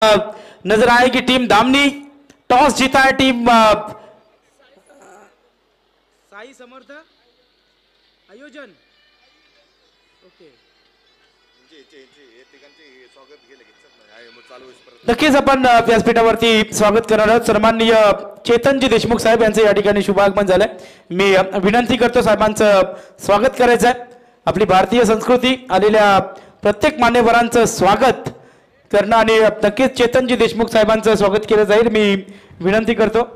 नजर आएगी टीम धामनी। टॉस जीता है टीम साई समर्थ आयोजन ओके नक्कीच आपण व्यासपीठावरती स्वागत करणार आहोत। सन्माननीय चेतनजी देशमुख साहेब यांचं या ठिकाणी शुभागमन झालंय। मी विनंती करतो साहेबांचं स्वागत करायचं आहे। आपली भारतीय संस्कृती आलेल्या प्रत्येक मान्यवरांचं स्वागत करणं आणि नक्कीच चेतनजी देशमुख साहेबांचं स्वागत केलं जाईल। मी विनंती करतो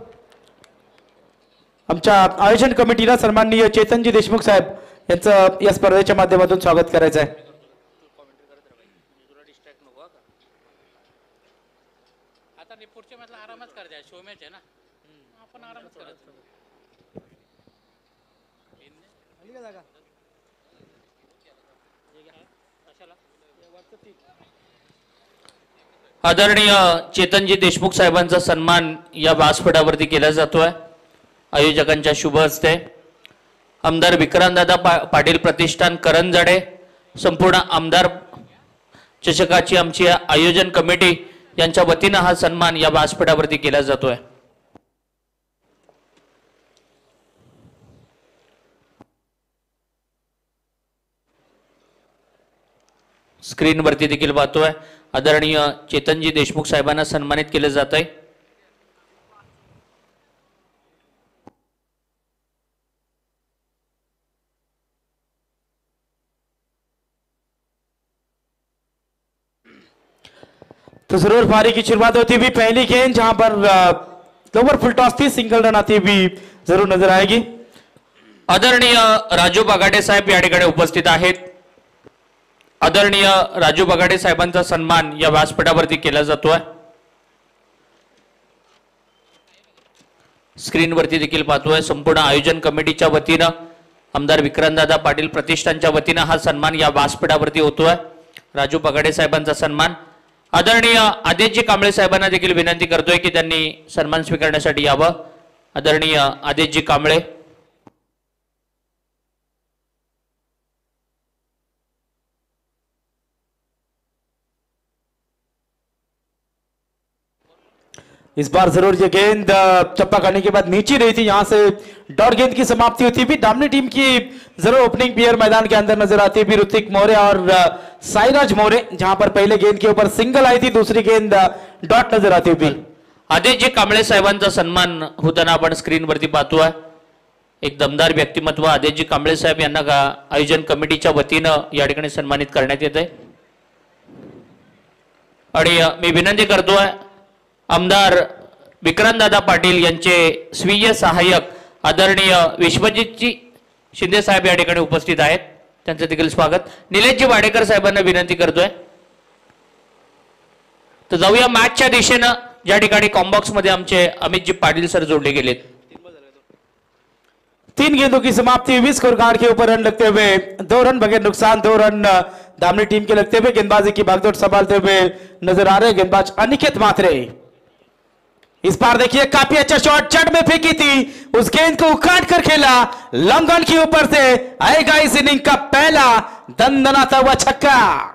आमच्या आयोजन कमिटीला सन्माननीय चेतनजी देशमुख साहेब यांचं या स्पर्धेच्या माध्यमातून स्वागत करायचं आहे। पुढच्या मॅचला आरामच करायचा शो मॅच आहे ना आपण आरामच करायचं आली का जागा आदरणीय चेतनजी देशमुख साहेबांचा सन्मान या व्यासपीठावरती केला जातोय। आयोजकांच्या शुभ हस्ते आमदार विक्रांतदादा पाटील प्रतिष्ठान करंजडे संपूर्ण आमदार चषकाची आमची आयोजन कमिटी यांच्या वतीने हा सन्मान या व्यासपीठावरती केला जातोय। स्क्रीनवरती देखील पाहतोय आदरणीय चेतनजी देशमुख साहेबांना सन्मानित केले जात आहे। तो जरूर पारी की शुरुआत होती हुई पहली गेंद जहां पर लोअर फुल टॉस थी, सिंगल रन आती हुई जरूर नजर आएगी। आदरणीय राजू बगाटे साहेब या ठिकाणी उपस्थित आहेत। आदरणीय राजू बगाटे साहेबांचा सन्मान या व्यासपीठावरती केला जातोय। स्क्रीनवरती देखील पाहतोय संपूर्ण आयोजन कमिटीच्या वतीने आमदार विक्रांतदादा पाटील प्रतिष्ठानच्या वतीने हा सन्मान या व्यासपीठावरती होतोय। राजू बगाटे साहेबांचा सन्मान आदरणीय आदेशजी कांबळे साहेबांना देखील विनंती करतोय की त्यांनी सन्मान स्वीकारण्यासाठी यावं। आदरणीय आदेशजी कांबळे इस बार जरूर ये गेंद चप्पा करने के बाद नीचे रही थी, यहां से डॉट गेंद की समाप्ति होती भी। दामनी टीम की जरूर ओपनिंग प्लेयर मैदान के अंदर नजर आती भी ऋतिक मोरे और साईराज मोरे, जहां पर पहले गेंद के ऊपर सिंगल आई थी, दूसरी गेंद डॉट नजर आती हुई। आदेशजी कांबळे साहेबांचा सन्मान होताना आपण स्क्रीनवरती पाहतोय। एक दमदार व्यक्तिमत्व आदेशजी कांबळे साहेब यांना आयोजन कमिटीच्या वतीनं या ठिकाणी सन्मानित करण्यात येत आहे। आणि मी विनंती करतोय आमदार विक्रांतदादा पाटील यांचे स्वीय सहाय्यक आदरणीय विश्वजितजी शिंदे साहेब या ठिकाणी उपस्थित आहेत, त्यांचं देखील स्वागत। निलेशजी वाडेकर साहेबांना विनंती करतोय तर जाऊया मॅचच्या दिशेनं, ज्या ठिकाणी कॉम्बॉक्स मध्ये आमचे अमितजी पाटील सर जोडले गेलेत। 3 गेंदों की समाप्ति हुई। स्कोर कार्ड के ऊपर रन लगते हुए 2 रन बगैर नुकसान, 2 रन दामनी टीम के लगते हुए। गेंदबाजी की भागदौड़ संभालते हुए नजर आ रहे गेंदबाज अनिकेत मात्रे। इस बार देखिए काफी अच्छा शॉट जड़ में फेंकी थी, उस गेंद को उखाड़ कर खेला, लॉन्ग ऑन के ऊपर से आएगा इस इनिंग का पहला दंदनाता हुआ छक्का।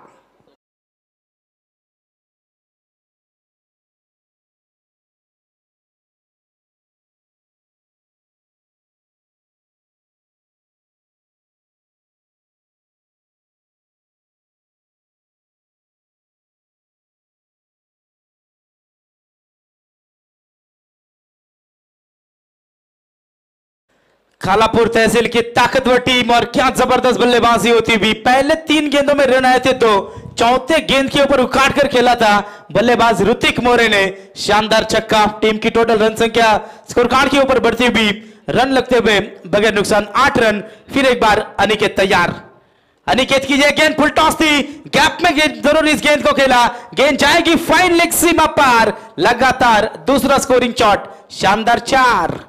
खालापुर तहसील की ताकतवर टीम और क्या जबरदस्त बल्लेबाजी होती हुई। पहले 3 गेंदों में रन आए थे, तो चौथे गेंद के ऊपर उखाड़ कर खेला था बल्लेबाज ऋतिक मोरे ने, शानदार छक्का। टीम की टोटल रन संख्या स्कोर कार्ड के ऊपर बढ़ती हुई, रन लगते हुए बगैर नुकसान 8 रन। फिर एक बार अनिकेत तैयार। अनिकेत की यह गेंद फुल टॉस थी, गैप में जरूर इस गेंद को खेला, गेंद जाएगी फाइन लेग सीमा पार। लगातार दूसरा स्कोरिंग शॉट, शानदार 4।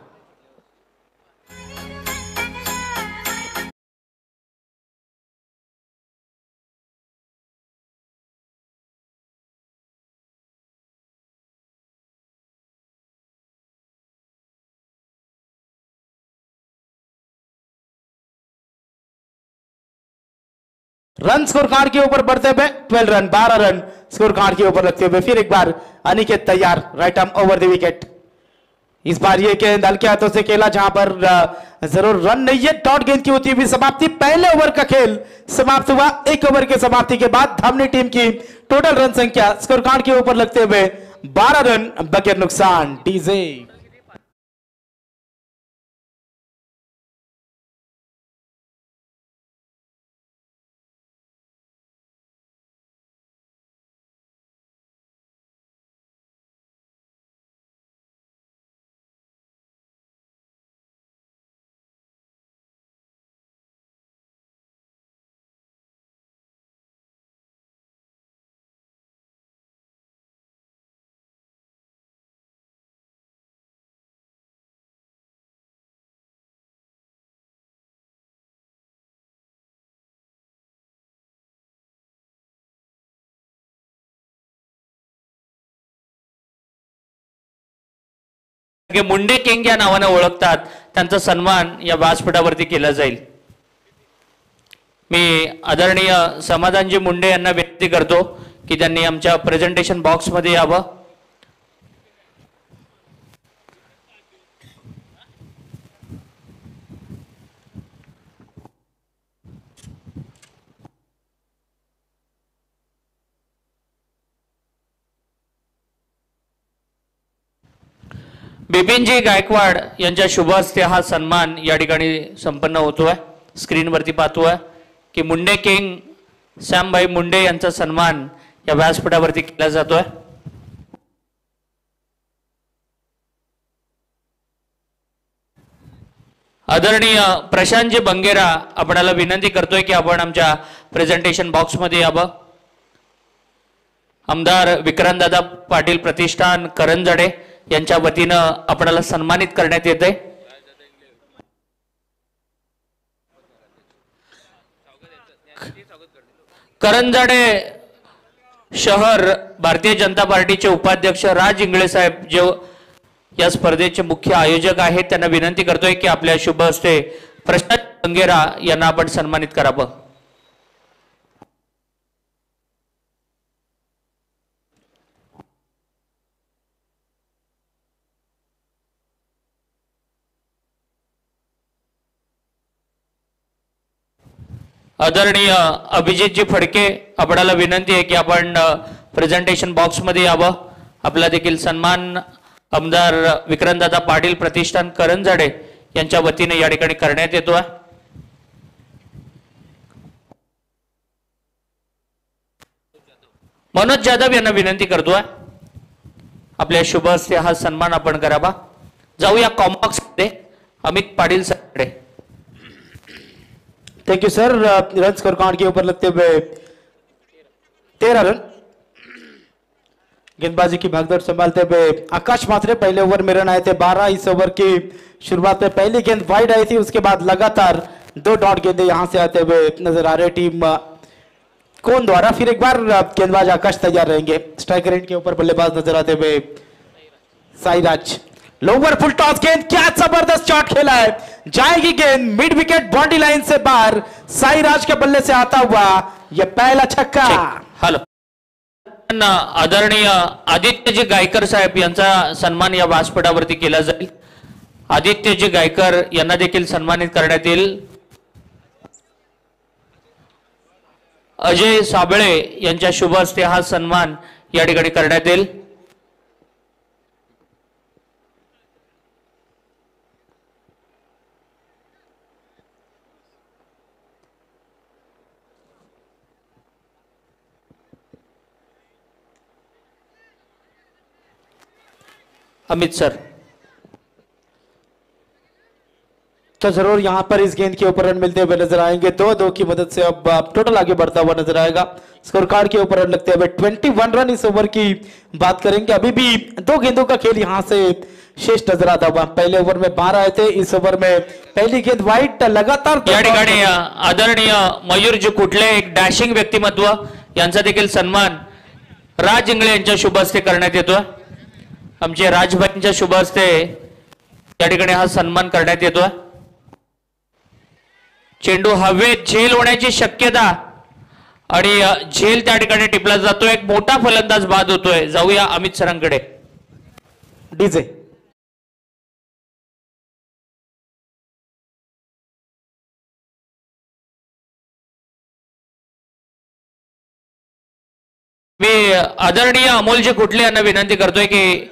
रन स्कोर कार्ड के ऊपर बढ़ते हुए 12 रन 12 रन स्कोर कार्ड के ऊपर लगते हुए फिर एक बार अनिकेत तैयार right arm over the wicket. इस बार ये गेंद हल्के हाथों से खेला जहां पर जरूर रन नहीं है। डॉट गेंद की होती हुई समाप्ति। पहले ओवर का खेल समाप्त हुआ। एक ओवर के समाप्ति के बाद धामनी टीम की टोटल रन संख्या स्कोर कार्ड के ऊपर लगते हुए 12 रन बगैर नुकसान। डीजे मुंडे किंग या नावाने ओळखतात त्यांचा सन्मान या व्यासपीठावरती केला जाईल। मी आदरणीय समाधानजी मुंडे यांना विनंती करतो की त्यांनी आमच्या प्रेझेंटेशन बॉक्स मध्ये यावं। बिपिनजी गायकवाड यांच्या शुभ हस्ते हा सन्मान या ठिकाणी संपन्न होतोय। स्क्रीनवरती पाहतोय की मुंडे किंग श्यामभाई मुंडे यांचा सन्मान या व्यासपीठावरती केला जातोय। आदरणीय प्रशांतजी बंगेरा आपणाला विनंती करतोय की आपण आमच्या प्रेझेंटेशन बॉक्स मध्ये यावं। आमदार विक्रांतदादा पाटील प्रतिष्ठान करंजडे यांच्या वतीनं आपल्याला सन्मानित करण्यात येते। करंजडे शहर भारतीय जनता पार्टीचे उपाध्यक्ष राज इंगळे साहेब जे या स्पर्धेचे मुख्य आयोजक आहेत त्यांना विनंती करतोय की आपल्या शुभ हस्ते प्रशांत बंगेरा यांना आपण सन्मानित करावं। आदरणीय अभिजितजी फडके आपल्याला विनंती आहे की आपण प्रेझेंटेशन बॉक्स मध्ये यावं। आपला देखील सन्मान आमदार विक्रांतदादा पाटील प्रतिष्ठान करंजडे यांच्या वतीने या ठिकाणी करण्यात येतोय। मनोज जाधव यांना विनंती करतोय आपल्या शुभ हस्ते हा सन्मान आपण करावा। जाऊया कॉम्बॉक्स मध्ये अमित पाटील साहेब। Thank you sir. Run score card के ऊपर लगते हुए 13 रन। गेंदबाजी की भागदौड़ संभालते हुए आकाश मात्रे पहले ओवर में रन आए थे 12। इस ओवर की शुरुआत में पहली गेंद वाइड आई थी, उसके बाद लगातार 2 डॉट गेंदे यहां से आते हुए नजर आ रहे टीम कौन द्वारा। फिर एक बार गेंदबाज आकाश तैयार रहेंगे। स्ट्राइकर एंड के ऊपर बल्लेबाज नजर आते हुए साईराज। लोअर फुल टॉस गेंद, क्या जबरदस्त शॉट खेला है। जाएगी गेंद मिड विकेट बाउंड्री लाइन से बाहर। साईराज के बल्ले से आता हुआ यह पहला छक्का। हॅलो आदरणीय आदित्यजी गायकर साहेब यांचा सन्मान या व्यासपीठावरती केला जाईल। आदित्यजी गायकर यांना देखील सन्मानित करण्यात येईल। अजय साबळे यांच्या शुभ हस्ते हा सन्मान या ठिकाणी करण्यात येईल। अमित सर तो जरूर यहां पर इस गेंद के ऊपर रन मिलते हुए नजर आएंगे। 2-2 की मदद से अब टोटल आगे बढ़ता हुआ नजर आएगा। स्कोर कार्ड के ऊपर रन लगते हुए 21 रन इस ओवर की बात करेंगे। अभी भी 2 गेंदों का खेल यहां से शेष नजर आता हुआ। पहले ओवर में 12 आए थे, इस ओवर में पहली गेंद वाइड लगातार। या ठिकाणी आदरणीय मयूरजी कुठले एक डॅशिंग व्यक्तिमत्व यांचा देखील सन्मान राज इंगळे यांच्या शुभ हस्ते करण्यात येतो। आमचे राजभाईंच्या शुभ हस्ते या ठिकाणी हा सन्मान करण्यात येतोय। चेंडू हवेत झेल होण्याची शक्यता आणि झेल त्या ठिकाणी टिपला जातोय. एक मोठा फलंदाज बाद होतोय. जाऊया अमित सरांकडे. डीजे मी आदरणीय अमोलजी कुठले यांना विनंती करतोय की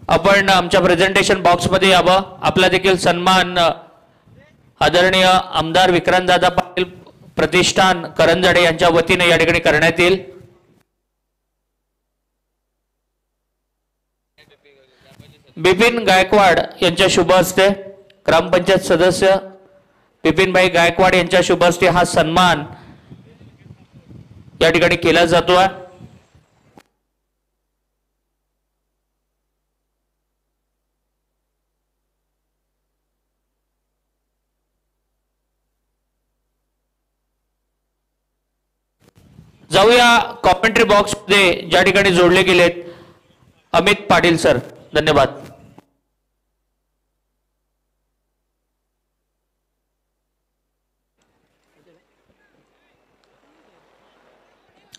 आपण आमच्या प्रेझेंटेशन बॉक्स मध्ये यावं. आपला देखील सन्मान आदरणीय आमदार विक्रांतदादा पाटील प्रतिष्ठान करंजाडे यांच्या वतीने या ठिकाणी करण्यात येईल. बिपिन गायकवाड यांच्या शुभ हस्ते ग्रामपंचायत सदस्य बिपिनभाई गायकवाड यांच्या शुभ हस्ते हा सन्मान या ठिकाणी केला जातोय. जाऊया कॉमेंट्री बॉक्स मध्ये ज्या ठिकाणी जोडले गेलेत अमित पाटील सर. धन्यवाद.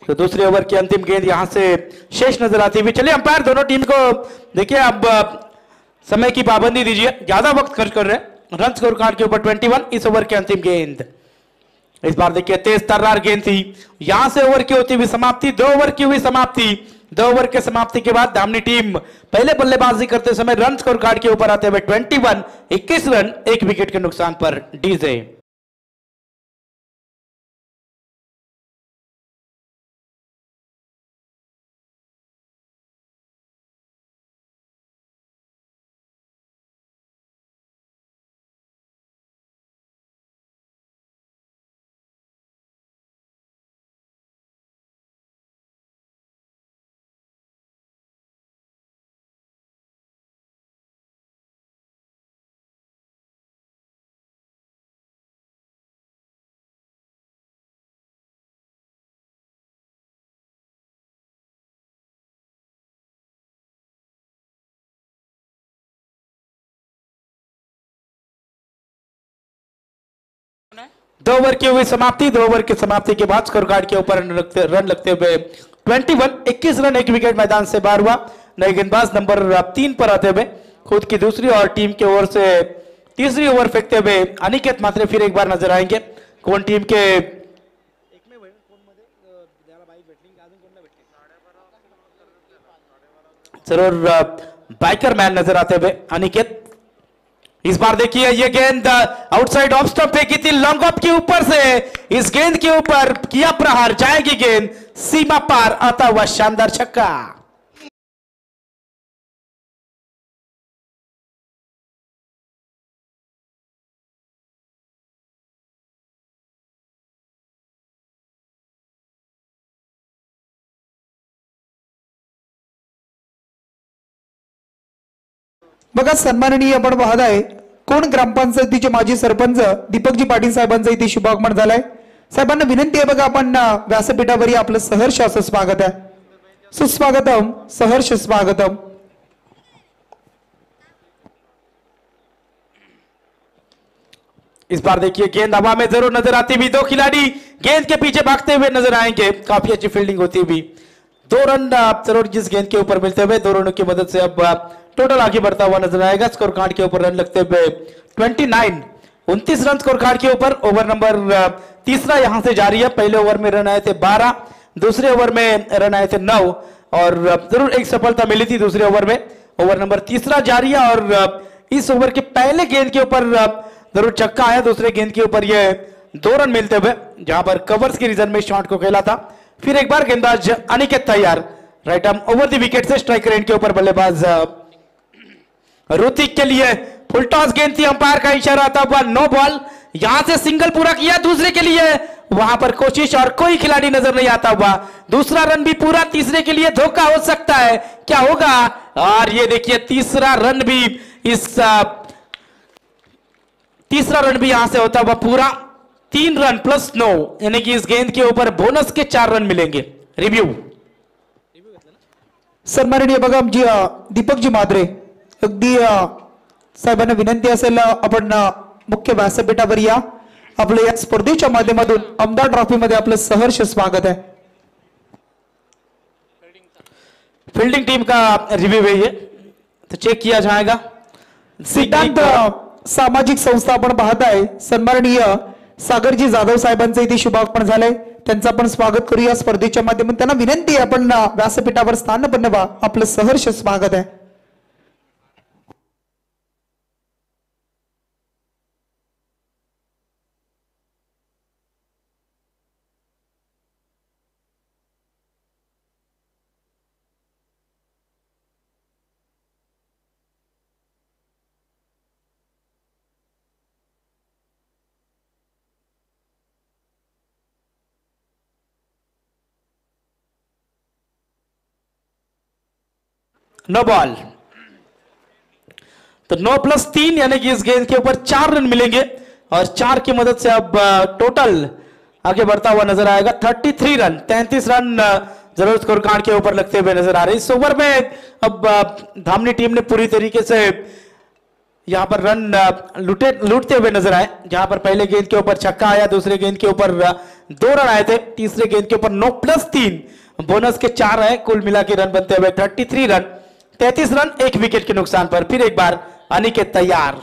तो दूसरे ओवर की अंतिम गेंद यहां से शेष नजर आती हुई. चलिए अंपायर दोनों टीम को देखिए, अब समय की पाबंदी दीजिए, ज्यादा वक्त खर्च कर रहे हैं. रन स्कोर कार्ड के ऊपर 21. इस ओवर की अंतिम गेंद इस बार देखिए तेज तर्रार गेंद थी. यहां से ओवर की होती हुई समाप्ति. 2 ओवर की हुई समाप्ति. 2 ओवर के समाप्ति के बाद दामनी टीम पहले बल्लेबाजी करते समय रन स्कोर कार्ड के ऊपर आते हुए 21. 21 रन 1 विकेट के नुकसान पर. डीजे दो ओवर की हुई समाप्ति. 2 ओवर की समाप्ति के बाद स्कोर कार्ड के ऊपर रन लगते हुए 21. 21 रन 1 विकेट मैदान से बाहर हुआ. नए गेंदबाज नंबर 3 पर आते हुए खुद की दूसरी और टीम के ओर से तीसरी ओवर फेंकते हुए अनिकेत मात्रे फिर एक बार नजर आएंगे. कौन टीम के जरूर बाइकर मैन नजर आते हुए अनिकेत. इस बार देखिए ये गेंद आउटसाइड ऑफ स्टंप फेंकी थी लॉन्ग ऑफ के ऊपर से. इस गेंद के ऊपर किया प्रहार. जाएगी गेंद सीमा पार. आता हुआ शानदार छक्का. बघा सन्माननीय आपण पाहत आहे कोण ग्रामपंचायतीचे माजी सरपंच दीपकजी पाटील साहेबांचं इथे शुभागमन झालंय. साहेबांना विनंती आहे बघा आपण व्यासपीठावर आपलं सहर्ष असं स्वागत आहे. सुस्वागतम सहर्ष स्वागतम. इस बार देखिए गेंद हवा में जरूर नजर आती हुई. 2 खिलाड़ी गेंद के पीछे भागते हुए नजर आएंगे. काफी अच्छी फील्डिंग होती हुई. 2 रन जरूर जिस गेंद के ऊपर मिलते हुए 2 रनों की मदद से अब टोटल आगे बढ़ता हुआ नजर आएगा. स्कोर कार्ड के ऊपर रन लगते हुए 29. 29 रन स्कोर कार्ड के ऊपर. ओवर नंबर तीसरा यहां से जारी है. पहले ओवर में रन आए थे 12. दूसरे ओवर में रन आए थे 9 और जरूर एक सफलता मिली थी दूसरे ओवर में. ओवर नंबर तीसरा जारी है और इस ओवर के पहले गेंद के ऊपर जरूर छक्का आया. दूसरे गेंद के ऊपर ये 2 रन मिलते हुए जहां पर कवर्स की रीजन में शॉट को खेला था. फिर एक बार गेंदबाज अनिकेत तैयार. Right arm over the wicket से स्ट्राइक रेंज के ऊपर बल्लेबाज ऋतिक के लिए फुल टॉस गेंद थी. अंपायर का इशारा आता हुआ नो बॉल. यहां से सिंगल पूरा किया. दूसरे के लिए वहां पर कोशिश और कोई खिलाड़ी नजर नहीं आता हुआ. दूसरा रन भी पूरा. तीसरे के लिए धोखा हो सकता है. क्या होगा? और ये देखिए तीसरा रन भी तीसरा रन भी यहां से होता हुआ पूरा. 3 रन प्लस 9 यानी कि इस गेंद के ऊपर बोनस के 4 रन मिलेंगे. रिव्यू सन्माननीय बघा आमची दीपकजी मात्रे अगदी साहेबांना विनंती असेल आपण मुख्य व्यासपीठावर या आपलं या स्पर्धेच्या माध्यमातून आमदार ट्रॉफीमध्ये आपलं सहर्ष स्वागत आहे. फील्डिंग टीम का रिव्यू है ये, तो चेक किया जाएगा. सिद्धांत सामाजिक संस्था आपण पाहताय, सन्माननीय सागरजी जाधव साहेबांचं इथे शुभागमन झालंय. त्यांचं आपण स्वागत करूया स्पर्धेच्या माध्यमातून. त्यांना विनंती आहे आपण व्यासपीठावर स्थान व्हा. आपलं सहर्ष स्वागत आहे. नो बॉल, तो 9+3 यानी कि इस गेंद के ऊपर 4 रन मिलेंगे और 4 की मदद से अब टोटल आगे बढ़ता हुआ नजर आएगा. 33 रन, 33 रन जरूर स्कोर कार्ड के ऊपर लगते हुए नजर आ रहे. इस ओवर में अब धामनी टीम ने पूरी तरीके से यहां पर रन लूटते हुए नजर आए. जहां पर पहले गेंद के ऊपर छक्का आया, दूसरे गेंद के ऊपर 2 रन आए थे, तीसरे गेंद के ऊपर 9+3 बोनस के 4 है. कुल मिला के रन बनते हुए 33 रन, 33 रन 1 विकेट के नुकसान पर. फिर एक बार अनिकेत तैयार.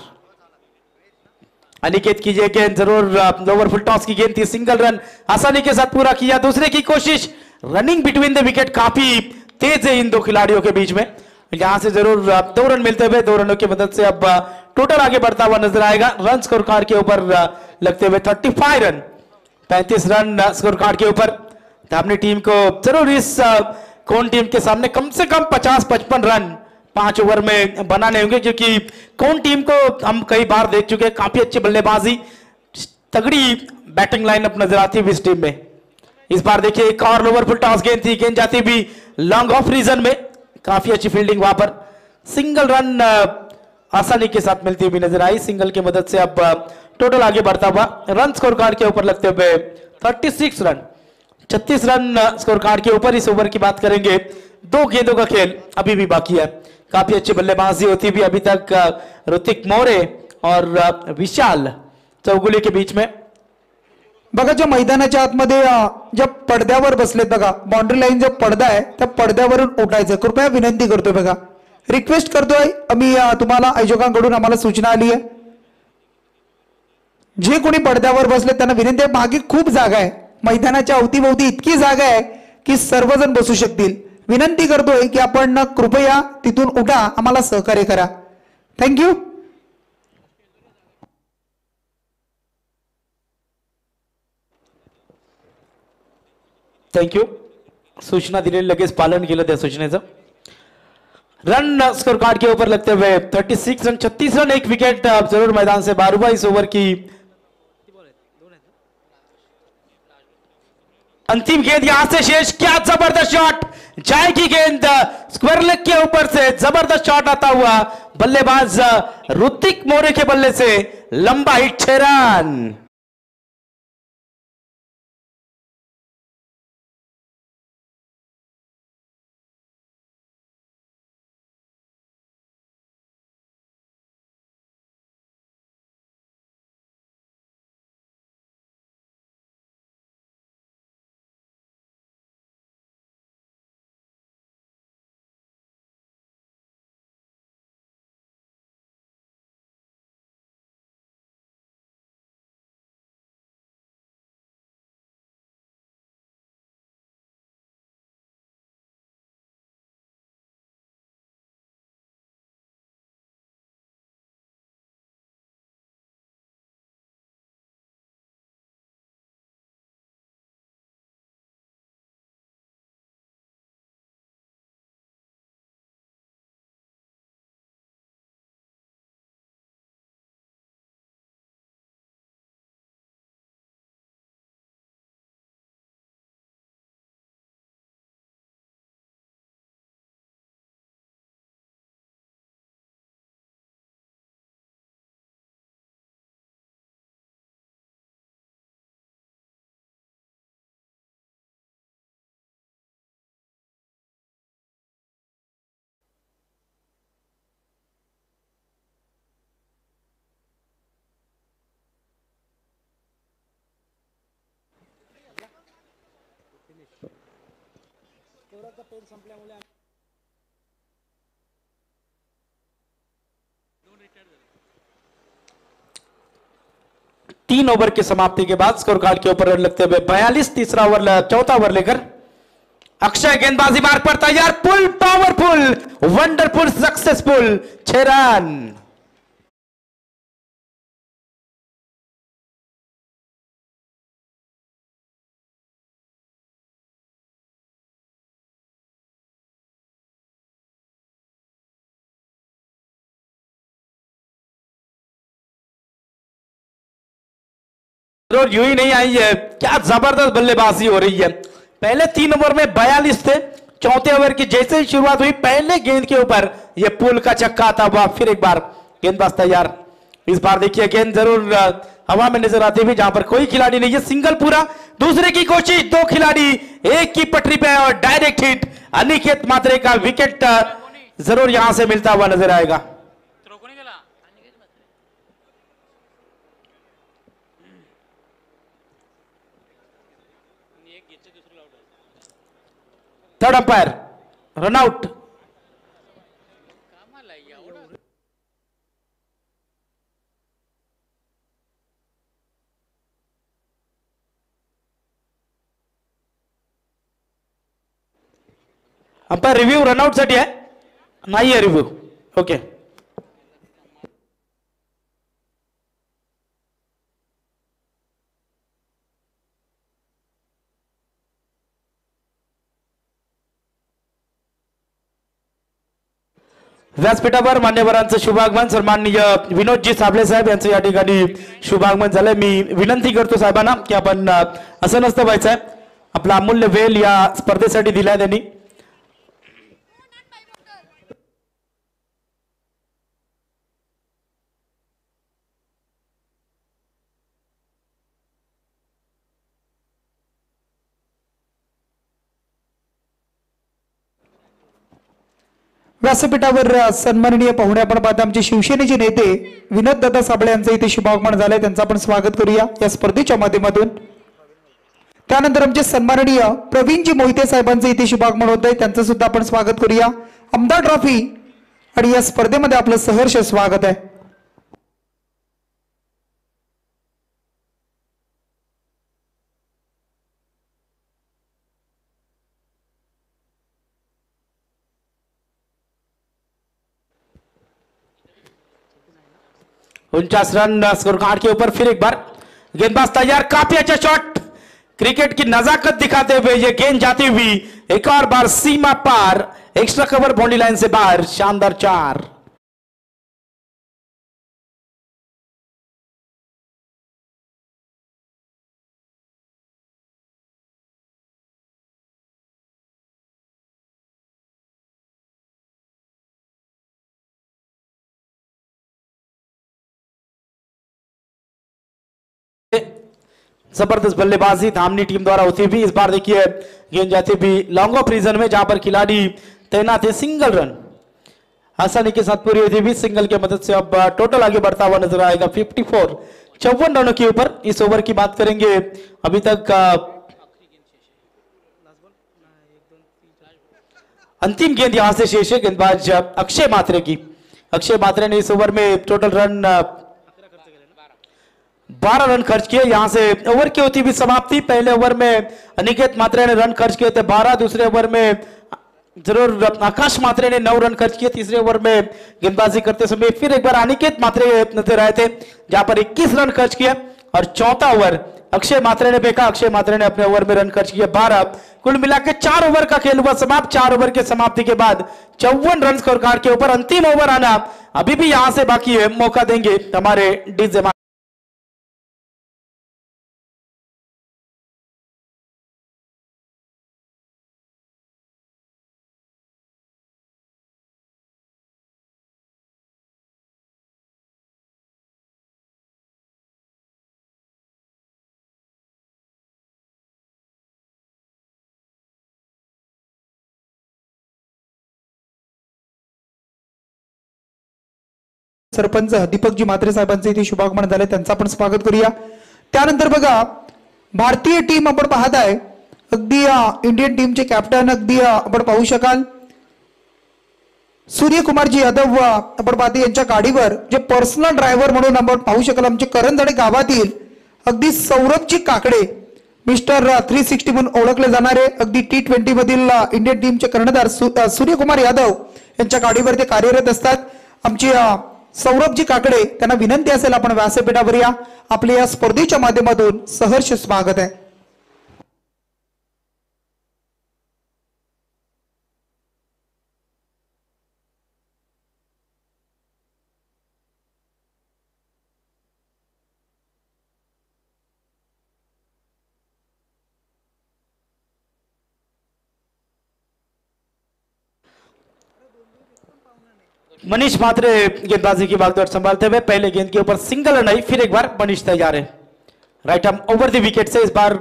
अनिकेत की ये गेंद जरूर लोअर फुल टॉस की गेंद थी, सिंगल रन आसानी के साथ पूरा किया. दूसरे की कोशिश, रनिंग बिटवीन द विकेट काफी तेज है इन दो खिलाड़ियों के बीच में. यहां से जरूर 2 रन मिलते हुए, 2 रनों की मदद से अब टोटल आगे बढ़ता हुआ नजर आएगा. रन स्कोर कार्ड के ऊपर लगते हुए 35 रन, 35 रन स्कोर कार्ड के ऊपर. अपनी टीम को जरूर इस कौन टीम के सामने कम से कम 50-55 रन 5 ओवर में बनाने होंगे, क्योंकि कौन टीम को हम कई बार देख चुके हैं. काफी अच्छी बल्लेबाजी, तगड़ी बैटिंग लाइनअप नजर आती है इस टीम में. इस बार देखिए एक और लोअर फुल टॉस गेंद थी, गेंद जाती भी लॉन्ग ऑफ रीजन में. काफी अच्छी फील्डिंग वहां पर. सिंगल रन आसानी के साथ मिलती हुई नजर आई. सिंगल की मदद से अब टोटल आगे बढ़ता हुआ. रन स्कोर कार्ड के ऊपर लगते हुए 36 रन, 36 रन स्कोर कार्ड के ऊपर. इस ओवर की बात करेंगे, 2 गेंदों का खेल अभी भी बाकी है. काफी अच्छी बल्लेबाजी होती भी अभी तक ऋतिक मोरे और विशाल चौगुले के बीच में. बघा, ज्या मैदानाच्या आतमध्ये ज्या पडद्यावर बसलेत बघा, बाउंड्री लाईन जो पडदा आहे त्या पडद्यावरून उठायचं. कृपया विनंती करतोय, बघा रिक्वेस्ट करतोय आम्ही. तुम्हाला आयोजकांकडून आम्हाला सूचना आली आहे, जे कोणी पडद्यावर बसले त्यांना विनंती आहे, मागे खूप जागा आहे. मैदानाच्या अवतीभोवती इतकी जागा आहे की सर्वजण बसू शकतील. विनंती करतोय की आपण कृपया तिथून उठा, आम्हाला सहकार्य करा. थँक्यू. थँक्यू. सूचना दिलेली लगेच पालन केलं त्या सूचनेचं. रन स्कोर कार्ड के ऊपर लगते हुए 36 रन, 36 रन 1 विकेट जरूर मैदान से बाहर हुआ. इस ओवर की अंतिम गेंद यहां से शेष, क्या जबरदस्त शॉट, जाएगी गेंद स्क्वायर लेग के ऊपर से. जबरदस्त शॉट आता हुआ बल्लेबाज ऋतिक मोरे के बल्ले से, लंबा हिट 6 रन. तीन ओवर की समाप्ति के बाद स्कोर कार्ड के ऊपर रन लगते हुए 42, तीसरा ओवर चौथा ओवर लेकर अक्षय गेंदबाजी मार्ग पर तैयार, पुल पावरफुल, वंडरफुल, सक्सेसफुल, 6 रन। जरूर यूं ही नहीं आई है, क्या जबरदस्त बल्लेबाजी हो रही है। पहले 3 ओवर में 42 थे, चौथे ओवर की जैसे ही शुरुआत हुई पहले गेंद के ऊपर यह पुल का छक्का आता हुआ, फिर एक बार गेंदबाज तैयार। इस बार देखिए गेंद जरूर हवा में नजर आती हुई, जहां पर कोई खिलाड़ी नहीं है, सिंगल पूरा, दूसरे की कोशिश, 2 खिलाड़ी, एक की पटरी पे और डायरेक्ट हिट, अनिकेत मात्रे का विकेट जरूर यहां से मिलता हुआ नजर आएगा। Third umpire run out. Umpire review run out साठी आहे, नाही आहे रिव्ह्यू, ओके। व्यासपीठावर मान्यवरांचं शुभागमन सन्माननीय विनोदजी साबळे साहेब यांचं या ठिकाणी शुभागमन झालंय। मी विनंती करतो साहेबांना की आपण असं नसतं व्हायचंय, आपला अमूल्य वेळ या स्पर्धेसाठी दिलाय त्यांनी। व्यासपीठावर सन्माननीय पाहुणे आपण पाहता आमचे शिवसेनेचे नेते विनोद दादा साबळे यांचं इथे शुभागमन झालंय, त्यांचं आपण स्वागत करूया या स्पर्धेच्या माध्यमातून। त्यानंतर आमचे सन्माननीय प्रवीणजी मोहिते साहेबांचं इथे शुभागमन होत आहे, त्यांचं सुद्धा आपण स्वागत करूया। आमदार ट्रॉफी आणि या स्पर्धेमध्ये आपलं सहर्ष स्वागत आहे। उनचास रन स्कोर कार्ड के ऊपर, फिर एक बार गेंदबाज तैयार, काफी अच्छा शॉट, क्रिकेट की नजाकत दिखाते हुए ये गेंद जाती हुई एक और बार सीमा पार, एक्स्ट्रा कवर बाउंड्री लाइन से बाहर, शानदार 4। जबरदस्त बल्लेबाजी धामनी टीम द्वारा होती हुई, इस बार देखिए गेंद जाती हुई लॉन्ग ऑफ रीजन में, जहां पर खिलाड़ी तैनात है, सिंगल रन आसानी के साथ पूरी होती हुई, सिंगल की मदद से अब टोटल आगे बढ़ता हुआ नजर आएगा 54, 54 रनों के ऊपर। इस ओवर की बात करेंगे, अभी तक अंतिम गेंद यहां से शेष है गेंदबाज अक्षय मात्रे की। अक्षय मात्रे ने इस ओवर में टोटल रन 12 रन खर्च किए। यहां से ओवर की होती हुई समाप्ति, पहले ओवर में अनिकेत मात्रे ने रन खर्च किए थे 12, दूसरे ओवर में जरूर आकाश मात्रे ने 9 रन खर्च किए, तीसरे ओवर में गेंदबाजी करते समय फिर एक बार अनिकेत मात्रे नजर आए थे, जहां पर 21 रन खर्च किए, और चौथा ओवर अक्षय मात्रे ने फेंका। अक्षय मात्रे ने अपने ओवर में रन खर्च किए 12, कुल मिलाकर 4 ओवर का खेल हुआ समाप्त। 4 ओवर के समाप्ति के बाद 54 रन स्कोर कार्ड के ऊपर। अंतिम ओवर आना अभी भी यहां से बाकी है, मौका देंगे हमारे डीजे। सरपंच दीपकजी म्हात्रे साहेबांचे इथे शुभागमन झाले, त्यांचं आपण स्वागत करूया। त्यानंतर बघा भारतीय टीम आपण पाहत आहे, अगदी इंडियन टीमचे कॅप्टन अगदी आपण पाहू शकाल सूर्यकुमारजी यादव आपण पाहते यांच्या गाडीवर जे पर्सनल ड्रायव्हर म्हणून आपण पाहू शकाल आमचे करंजडे गावातील अगदी सौरभजी काकडे मिस्टर 360 म्हणून ओळखले जाणारे अगदी T20 मधील इंडियन टीमचे कर्णधार सूर्यकुमार यादव यांच्या गाडीवर ते कार्यरत असतात. आमची सौरभजी काकडे त्यांना विनंती असेल आपण व्यासपीठावर या. आपल्या या स्पर्धेच्या माध्यमातून सहर्ष स्वागत आहे. मनीष मात्रे गेंदबाजी की भागदौड़ संभालते हुए पहले गेंद के ऊपर सिंगल नहीं, फिर एक बार मनीष तैयार है. Right arm over the wicket से इस बार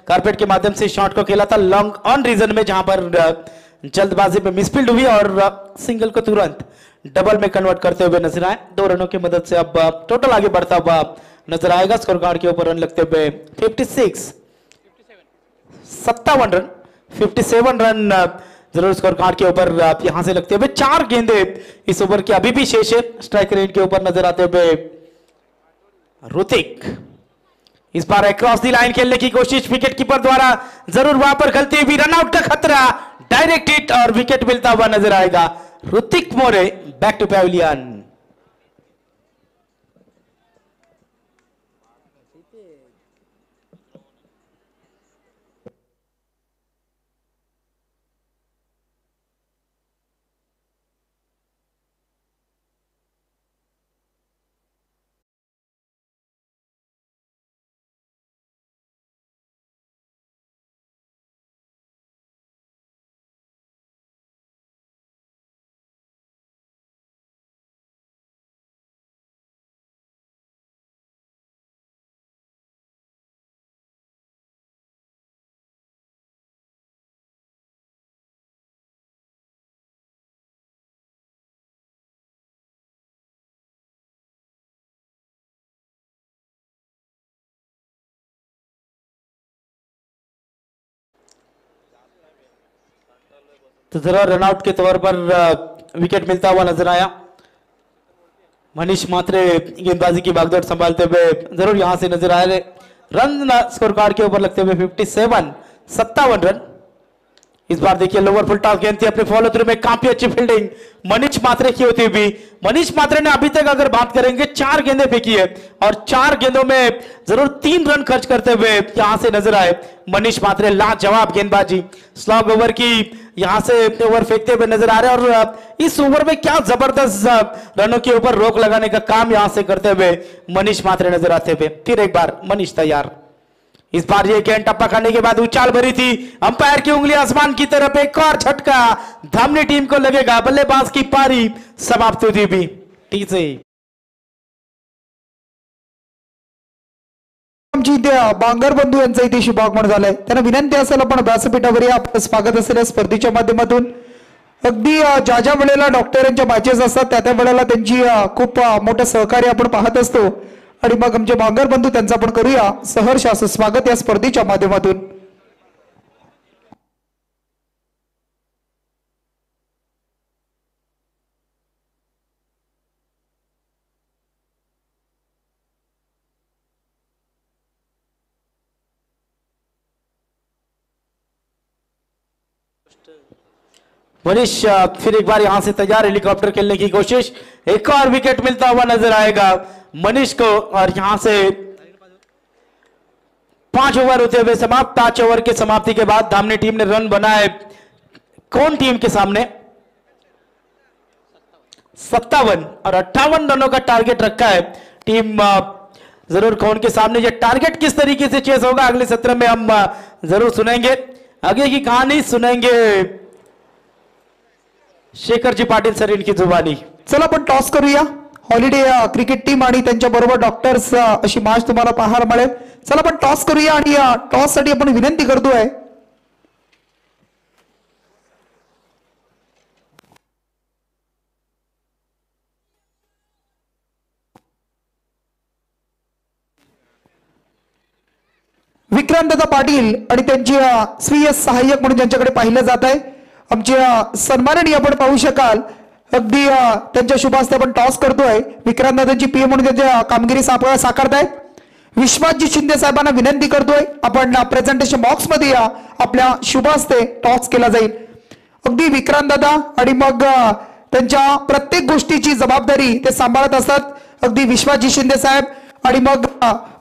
कारपेट के माध्यम से शॉट को खेला था लॉन्ग ऑन रीजन में, जहां पर जल्दबाजी में मिसफील्ड हुई और सिंगल को तुरंत डबल में कन्वर्ट करते हुए नजर आए. 2 रनों की मदद से अब टोटल आगे बढ़ता हुआ नजर आएगा. स्कोर कार्ड के ऊपर रन लगते हुए 57 रन 57 रन जरूर स्कोर कार्ड के ऊपर यहां से लगते हुए 4 गेंदे इस ओवर की अभी भी शेष है. स्ट्राइक रेट के ऊपर नजर आते हुए ऋतिक इस बार अक्रॉस दी लाइन खेलने की कोशिश विकेट कीपर द्वारा जरूर वहां पर गलती हुई. रनआउट का खतरा, डायरेक्ट हिट और विकेट मिलता हुआ नजर आएगा. Hrithik More back to pavilion. तो जरा रनआउट के तौर पर विकेट मिलता हुआ नजर आया. मनीष मात्रे गेंदबाजी की भागदौड़ संभालते हुए जरूर यहां से नजर आए. रन स्कोर कार्ड के ऊपर लगते हुए 57 रन. इस बार देखिए लोअर फुल टॉस गेंद थी, अपने फॉलो थ्रू में काफी अच्छी फील्डिंग मनीष मात्रे की होती हुई. मनीष मात्रे ने अभी तक अगर बात करेंगे 4 गेंदें फेंकी है और 4 गेंदों में जरूर 3 रन खर्च करते हुए यहां से नजर आए मनीष मात्रे. लाजवाब गेंदबाजी, स्लॉग ओवर की यहां से ओवर फेंकते हुए नजर आ रहे हैं और इस ओवर में क्या जबरदस्त रनों के ऊपर रोक लगाने का काम यहां से करते हुए मनीष मात्रे नजर आते हुए. फिर एक बार मनीष तैयार. इस बार ये गेंद टप्पा खाने के बाद उछाल भरी थी, अंपायर की उंगली आसमान की तरफ. एक और झटका धामनी टीम को लगेगा. बल्लेबाज की पारी समाप्त होती हुई टी से. आमची इथे बांगर बंधू यांचा इथे शुभागमन झालंय. त्यांना विनंती असेल आपण व्यासपीठावर या. आपलं स्वागत असेल या स्पर्धेच्या माध्यमातून. अगदी ज्या ज्या वेळेला डॉक्टर यांच्या मॅचेस असतात त्या त्या वेळेला त्यांची खूप मोठं सहकार्य आपण पाहत असतो आणि मग आमचे बांगर बंधू त्यांचं आपण करूया सहर्ष असं स्वागत या स्पर्धेच्या माध्यमातून. मनीष फिर एक बार यहां से तैयार. हेलीकॉप्टर खेलने की कोशिश, एक और विकेट मिलता हुआ नजर आएगा मनीष को और यहां से 5 ओवर होते हुए समाप्त. 5 ओवर की समाप्ति के बाद धामनी टीम ने रन बनाए कौन टीम के सामने 57 और 58 रनों का टारगेट रखा है टीम जरूर कौन के सामने. ये टारगेट किस तरीके से चेस होगा अगले सत्र में हम जरूर सुनेंगे. आगे की कहानी सुनेंगे शेखर जी पाटील सर इनकी जुबानी. चला आपण टॉस करूया. हॉलिडे क्रिकेट टीम आणि त्यांच्या बरोबर डॉक्टर्स अशी मॅच तुम्हाला पाहायला मिळेल. चला आपण टॉस करूया आणि टॉस साठी आपण विनंती करतोय विक्रांतदादा पाटील आणि त्यांचे स्वीय सहाय्यक म्हणून ज्यांच्याकडे पाहिलं जात आहे, आमचे सन्माननीय आपण पाहू शकाल अगदी त्यांच्या शुभ हस्ते आपण टॉस करतोय. विक्रांतदादांची पीएम म्हणून त्यांची कामगिरी साकारतायत. विश्वनाथजी शिंदे साहेबांना विनंती करतोय आपण प्रेझेंटेशन बॉक्स मध्ये या, आपल्या शुभ हस्ते टॉस केला जाईल. अगदी विक्रांतदादा आणि मग त्यांच्या प्रत्येक गोष्टीची जबाबदारी ते सांभाळत असतात. अगदी विश्वनाथजी शिंदे साहेब आणि मग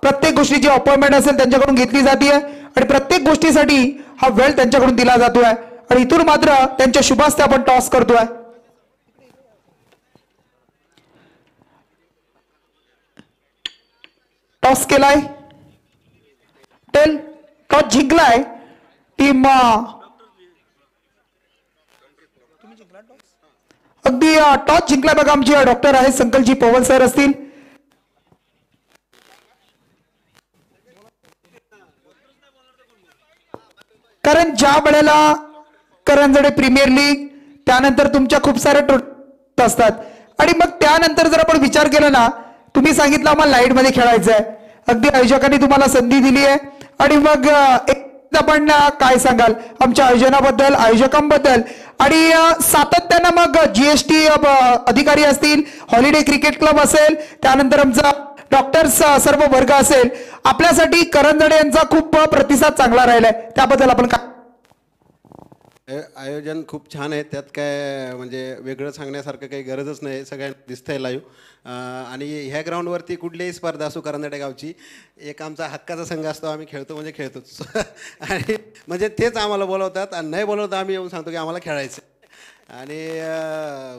प्रत्येक गोष्टीची अपॉइंटमेंट असेल त्यांच्याकडून घेतली जाते आणि प्रत्येक गोष्टीसाठी हा वेळ त्यांच्याकडून दिला जातोय आणि इथून मात्र त्यांच्या शुभ हस्ते आपण टॉस करतोय. टॉस केलाय, टॉस जिंकलाय टीम. अगदी टॉस जिंकलाय बघा आमचे डॉक्टर आहेत संकलजी पवार सर असतील. कारण ज्या वेळेला करंजडे प्रीमियर लीग त्यानंतर तुमच्या खूप साऱ्या टूर्नामेंट असतात आणि मग त्यानंतर जर आपण विचार केला ना, तुम्ही सांगितलं आम्हाला लाईट मध्ये खेळायचं आहे, अगदी आयोजकांनी तुम्हाला संधी दिली आहे आणि मग आपण काय सांगाल आमच्या आयोजनाबद्दल, आयोजकांबद्दल आणि सातत्यानं मग जीएसटी अधिकारी असतील, हॉलिडे क्रिकेट क्लब असेल, त्यानंतर आमचा डॉक्टर्स सर्व वर्ग असेल, आपल्यासाठी करंजडे यांचा खूप प्रतिसाद चांगला राहिलाय, त्याबद्दल आपण काय? आयोजन खूप छान आहे, त्यात काय म्हणजे वेगळं सांगण्यासारखं काही गरजच नाही, सगळ्यांना दिसतंय लाईव्ह. आणि ह्या ग्राउंडवरती कुठलीही स्पर्धा असो करंजडे गावची, एक आमचा हक्काचा संघ असतो, आम्ही खेळतो म्हणजे खेळतोच. आणि म्हणजे तेच आम्हाला बोलवतात आणि नाही बोलवतं आम्ही येऊन सांगतो की आम्हाला खेळायचं. आणि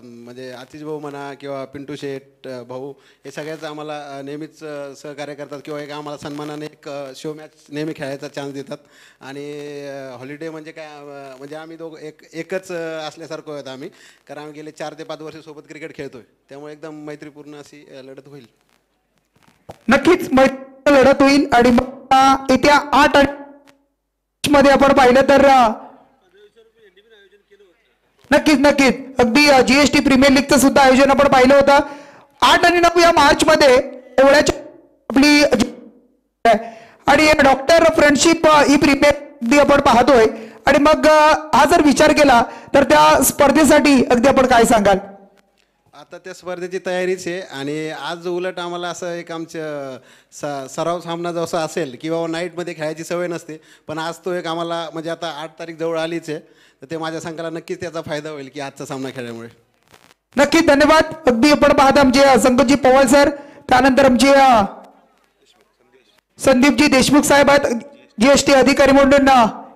म्हणजे आतिश भाऊ म्हणा किंवा पिंटू शेठ भाऊ हे सगळ्याच आम्हाला नेहमीच सहकार्य करतात किंवा एक आम्हाला सन्मानाने एक शो मॅच नेहमी खेळायचा चान्स देतात. आणि हॉलिडे म्हणजे काय म्हणजे आम्ही एकच असल्यासारखं होतं आम्ही, कारण आम्ही गेले 4 ते 5 वर्ष सोबत क्रिकेट खेळतोय, त्यामुळे एकदम मैत्रीपूर्ण अशी लढत होईल. नक्कीच मैत्री लढत होईल. आणि मग येत्या 8 मध्ये आपण पाहिलं तर नक्कीच अगदी जीएसटी प्रीमियर लीगचं सुद्धा आयोजन आपण पाहिलं होतं 8 आणि 9 या मार्च मध्ये एवढ्याच्या आपली आणि डॉक्टर फ्रेंडशिप ही प्रीमियर आपण पाहतोय. आणि मग हा जर विचार केला तर त्या स्पर्धेसाठी अगदी आपण काय सांगाल? आता त्या स्पर्धेची तयारीच आहे आणि आज उलट आम्हाला असं एक आमचं सराव सामना जसा असेल किंवा नाईटमध्ये खेळायची सवय नसते, पण आज तो एक आम्हाला म्हणजे आता 8 तारीख जवळ आलीच आहे, तर ते माझ्या संघाला नक्कीच त्याचा फायदा होईल की आजचा सामना खेळल्यामुळे. नक्कीच धन्यवाद. अगदी आपण पाहता आमचे संकटजी पवार सर, त्यानंतर आमचे संदीपजी देशमुख साहेब आहेत, जीएसटी अधिकारी म्हणून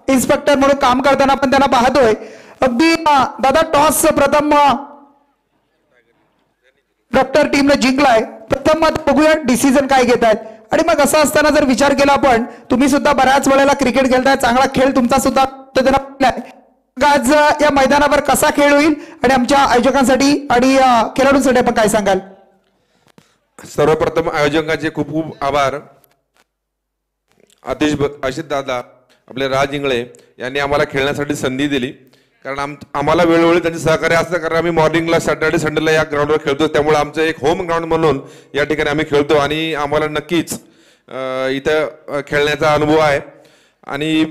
इन्स्पेक्टर म्हणून काम करताना आपण त्यांना पाहतोय. अगदी दादा टॉस प्रथम डॉक्टर टीमने जिंकलाय, प्रथम बघूया डिसिजन काय घेत आहेत. आणि मग असं असताना जर विचार केला आपण, तुम्ही सुद्धा बऱ्याच वेळेला क्रिकेट खेळताय, चांगला खेळ तुमचा सुद्धा आज या मैदानावर कसा खेळ होईल आणि आमच्या आयोजकांसाठी आणि खेळाडूंसाठी आपण काय सांगाल? सर्वप्रथम आयोजकांचे खूप खूप आभार. आशिष दादा आपले राज इंगळे यांनी आम्हाला खेळण्यासाठी संधी दिली, कारण आम्हाला वेळोवेळी त्यांचे सहकार्य असतं, कारण आम्ही मॉर्निंगला सॅटर्डे संडेला या ग्राउंडवर खेळतो, त्यामुळे आमचं एक होम ग्राउंड म्हणून या ठिकाणी आम्ही खेळतो आणि आम्हाला नक्कीच इथं खेळण्याचा अनुभव आहे. आणि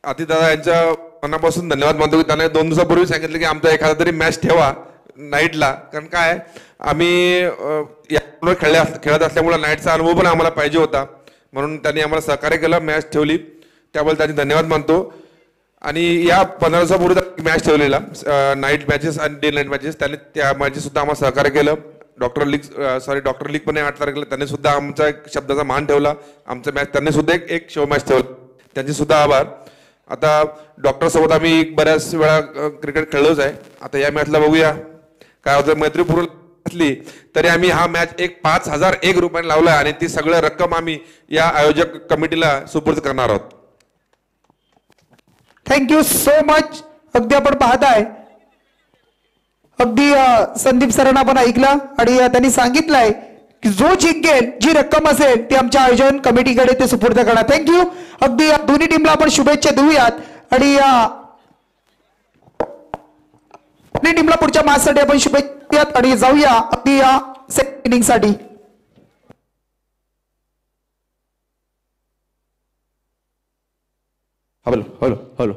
आतिशदादा यांच्या मनापासून धन्यवाद मानतो की त्याने 2 दिवसापूर्वी सांगितलं की आमचा एखादा तरी मॅच ठेवा नाईटला, कारण काय आम्ही या खेळत असल्यामुळे नाईटचा अनुभव पण आम्हाला पाहिजे होता, म्हणून त्यांनी आम्हाला सहकार्य केलं, मॅच ठेवली, त्याबद्दल त्यांचे धन्यवाद मानतो. आणि या 15 दिवसापूर्वी मॅच ठेवलेला नाईट मॅचेस आणि डे नाईट मॅचेस, त्यांनी त्या मॅचेस सुद्धा आम्हाला सहकार्य केलं. डॉक्टर लीग पण 8 तारखेला त्यांनी सुद्धा आमचा एक शब्दाचा मान ठेवला, आमचा मॅच त्यांनी सुद्धा एक शो मॅच ठेवला, त्यांचे सुद्धा आभार. आता डॉक्टर सोबत आम्ही बऱ्याच वेळा क्रिकेट खेळलोच आहे, आता या मॅचला बघूया काय होतं. मैत्रीपूर्ण असली तरी आम्ही हा मॅच एक 5001 रुपयाने लावला आणि ती सगळं रक्कम आम्ही या आयोजक कमिटीला सुपूर्द करणार आहोत. Thank you so much. अगदी आपण पाहताय अगदी संदीप सरांना आपण ऐकलं आणि त्यांनी सांगितलंय की जो जिंकेल जी रक्कम असेल ती आमच्या आयोजन कमिटीकडे ते सुपूर्द करणार. थँक्यू. अगदी दोन्ही टीमला आपण शुभेच्छा देऊयात आणि दोन्ही टीमला पुढच्या मॅचसाठी आपण शुभेच्छा देऊयात आणि जाऊया अगदी सेकंड इनिंगसाठी. Hello hello hello.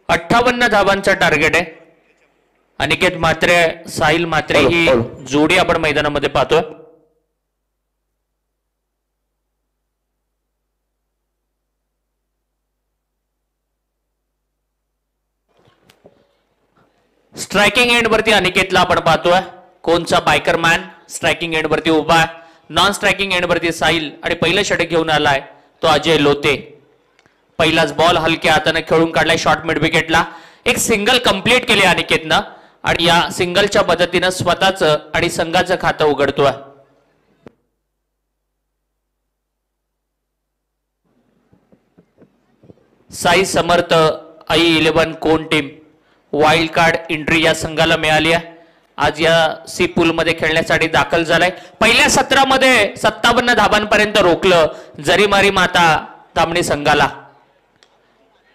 अठ्ठावन्न धावांचं टार्गेट आहे. अनिकेत म्हात्रे साहिल म्हात्रे ही जोडी आपण मैदानामध्ये पाहतोय. स्ट्रायकिंग एंड वरती अनिकेतला आपण पाहतोय. कोणचा बायकर मॅन स्ट्रायकिंग एंड वरती उभा आहे. नॉन स्ट्रायकिंग एंड वरती साहिल आणि पहिलं षटक घेऊन आलाय तो अजय लोते. पहिलाच बॉल हलक्या हाताने खेळून काढलाय शॉर्ट मिड विकेटला. एक सिंगल कंप्लीट केले अनिकेतनं आणि या सिंगलच्या मदतीनं स्वतःचं आणि संघाचं खातं उघडतोय. साई समर्थ I11 कोण टीम वाईल्ड कार्ड एंट्री या संघाला मिळाली आहे. आज या सी पूल मध्ये खेळण्यासाठी दाखल झालाय. पहिल्या सत्रामध्ये 57 धाबांपर्यंत रोखलं जरीमारी माता तांबणी संघाला.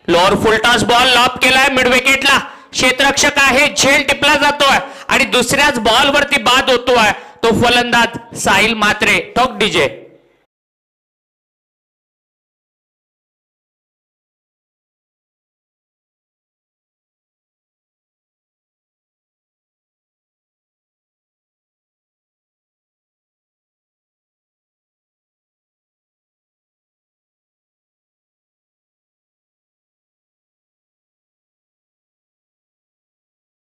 लोअर फुलटॉस बॉल लॉप केलाय मिड विकेटला. क्षेत्ररक्षक आहे झेल टिपला जातोय आणि दुसऱ्याच बॉल वरती बाद होतोय तो फलंदाज साहिल म्हात्रे. टॉक डीजे.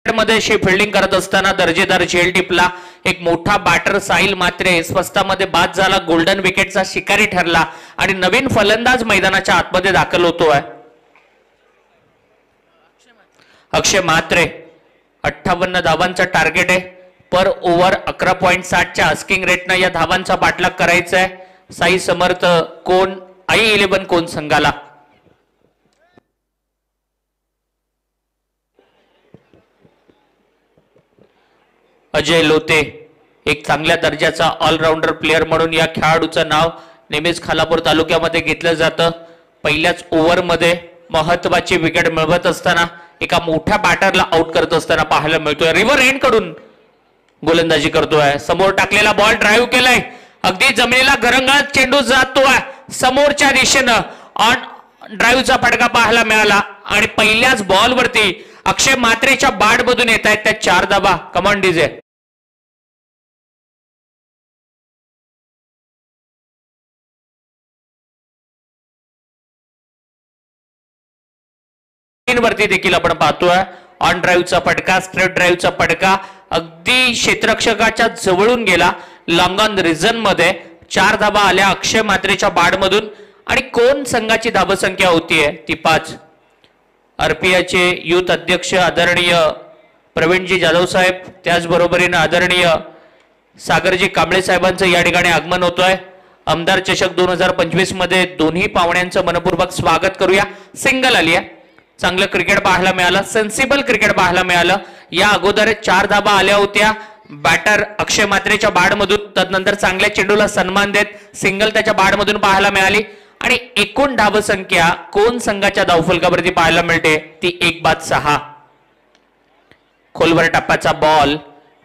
मध्ये फिल्डिंग करत असताना दर्जेदार झेल टिपला. एक मोठा बॅटर साहिल म्हात्रे स्वस्तामध्ये बाद झाला. गोल्डन विकेटचा शिकारी ठरला आणि नवीन फलंदाज मैदानाच्या आतमध्ये दाखल होतोय. अक्षय म्हात्रे 58 धावांचा टार्गेट आहे. पर ओव्हर 11.60च्या आस्किंग रेटनं या धावांचा पाठलाग करायचा आहे. साई समर्थ कोण I11 कोण संघाला. अजय लोते एक चांगल्या दर्जाचा ऑलराऊंडर प्लेअर म्हणून या खेळाडूचं नाव नेहमीच खालापूर तालुक्यामध्ये घेतलं जातं. पहिल्याच ओव्हरमध्ये महत्वाची विकेट मिळवत असताना एका मोठ्या बॅटरला आउट करत असताना पाहायला मिळतोय. रिव्हर एंड कडून गोलंदाजी करतोय. समोर टाकलेला बॉल ड्राईव्ह केलाय. अगदी जमिनीला घरंगळत चेंडू जातोय समोरच्या दिशेनं. ऑन ड्राईव्हचा फटका पाहायला मिळाला आणि पहिल्याच बॉल वरती अक्षय म्हात्रेच्या बॅट मधून येत आहेत त्या 4 धाबा. Command DJ. वरती देखील आपण पाहतोय ऑन ड्राईव्हचा फटका स्ट्रेट ड्राईव्हचा फटका अगदी क्षेत्ररक्षकाच्या जवळून गेला. लॉंग ऑन रिझन मध्ये 4 धाबा आल्या अक्षय म्हात्रेच्या बॅट मधून आणि कोण संघाची धावसंख्या होतीये ती 5. आरपीआयचे युथ अध्यक्ष आदरणीय प्रवीणजी जाधव साहेब त्याचबरोबरीने आदरणीय सागरजी कांबळे साहेबांचं या ठिकाणी आगमन होतोय. आमदार चषक 2025 मध्ये दोन्ही पाहुण्यांचं मनपूर्वक स्वागत करूया. सिंगल आली आहे. चांगलं क्रिकेट पाहायला मिळालं. सेन्सिबल क्रिकेट पाहायला मिळालं. या अगोदर 4 धाबा आल्या होत्या बॅटर अक्षय म्हात्रेच्या बॅट मधून. तदनंतर चांगल्या चेंडूला सन्मान देत सिंगल त्याच्या बॅट मधून पाहायला मिळाली आणि एकूण धावसंख्या कोण संघाच्या धावफलकावरती पाहायला मिळते ती 1/6. खोलवर टप्प्याचा बॉल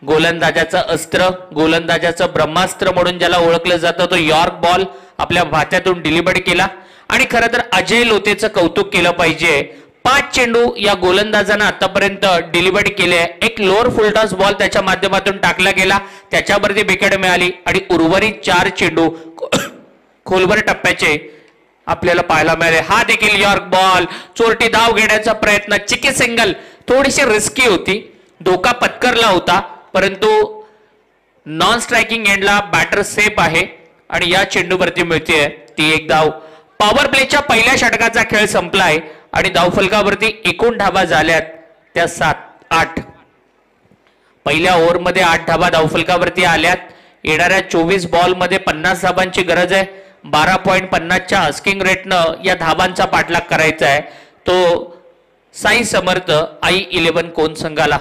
गोलंदाजाचं अस्त्र गोलंदाजाचं ब्रह्मास्त्र म्हणून ज्याला ओळखलं जातं तो यॉर्क बॉल आपल्या भात्यातून डिलिव्हर केला. आणि खरं तर अजय लोतेचं कौतुक केलं पाहिजे. 5 चेंडू या गोलंदाजानं आतापर्यंत डिलिव्हर केले. एक लोअर फुलटॉस बॉल त्याच्या माध्यमातून टाकला गेला त्याच्यावरती विकेट मिळाली आणि उर्वरित 4 चेंडू खोलवर टप्प्याचे आपल्याला पाहायला मिळाले. हा देखील यॉर्क बॉल चोरटी धाव घेण्याचा प्रयत्न. चिकी सिंगल थोडीशी रिस्की होती. धोका पत्करला होता परंतु नॉन स्ट्रायकिंग एंडला बॅटर सेफ आहे आणि या चेंडूवरती मिळते ती 1 धाव. पॉवर प्लेच्या पहिल्या षटकाचा खेळ संपलाय आणि धावफलकावरती एकूण धावा झाल्यात त्या 7-8. पहिल्या ओव्हरमध्ये 8 धावा धावफलकावरती आल्यात. येणाऱ्या 24 बॉल मध्ये 50 धावांची गरज आहे. 12.50च्या आस्किंग रेटनं या धाबांचा पाठलाग करायचा आहे तो साई समर्थ I11 कोण संघाला.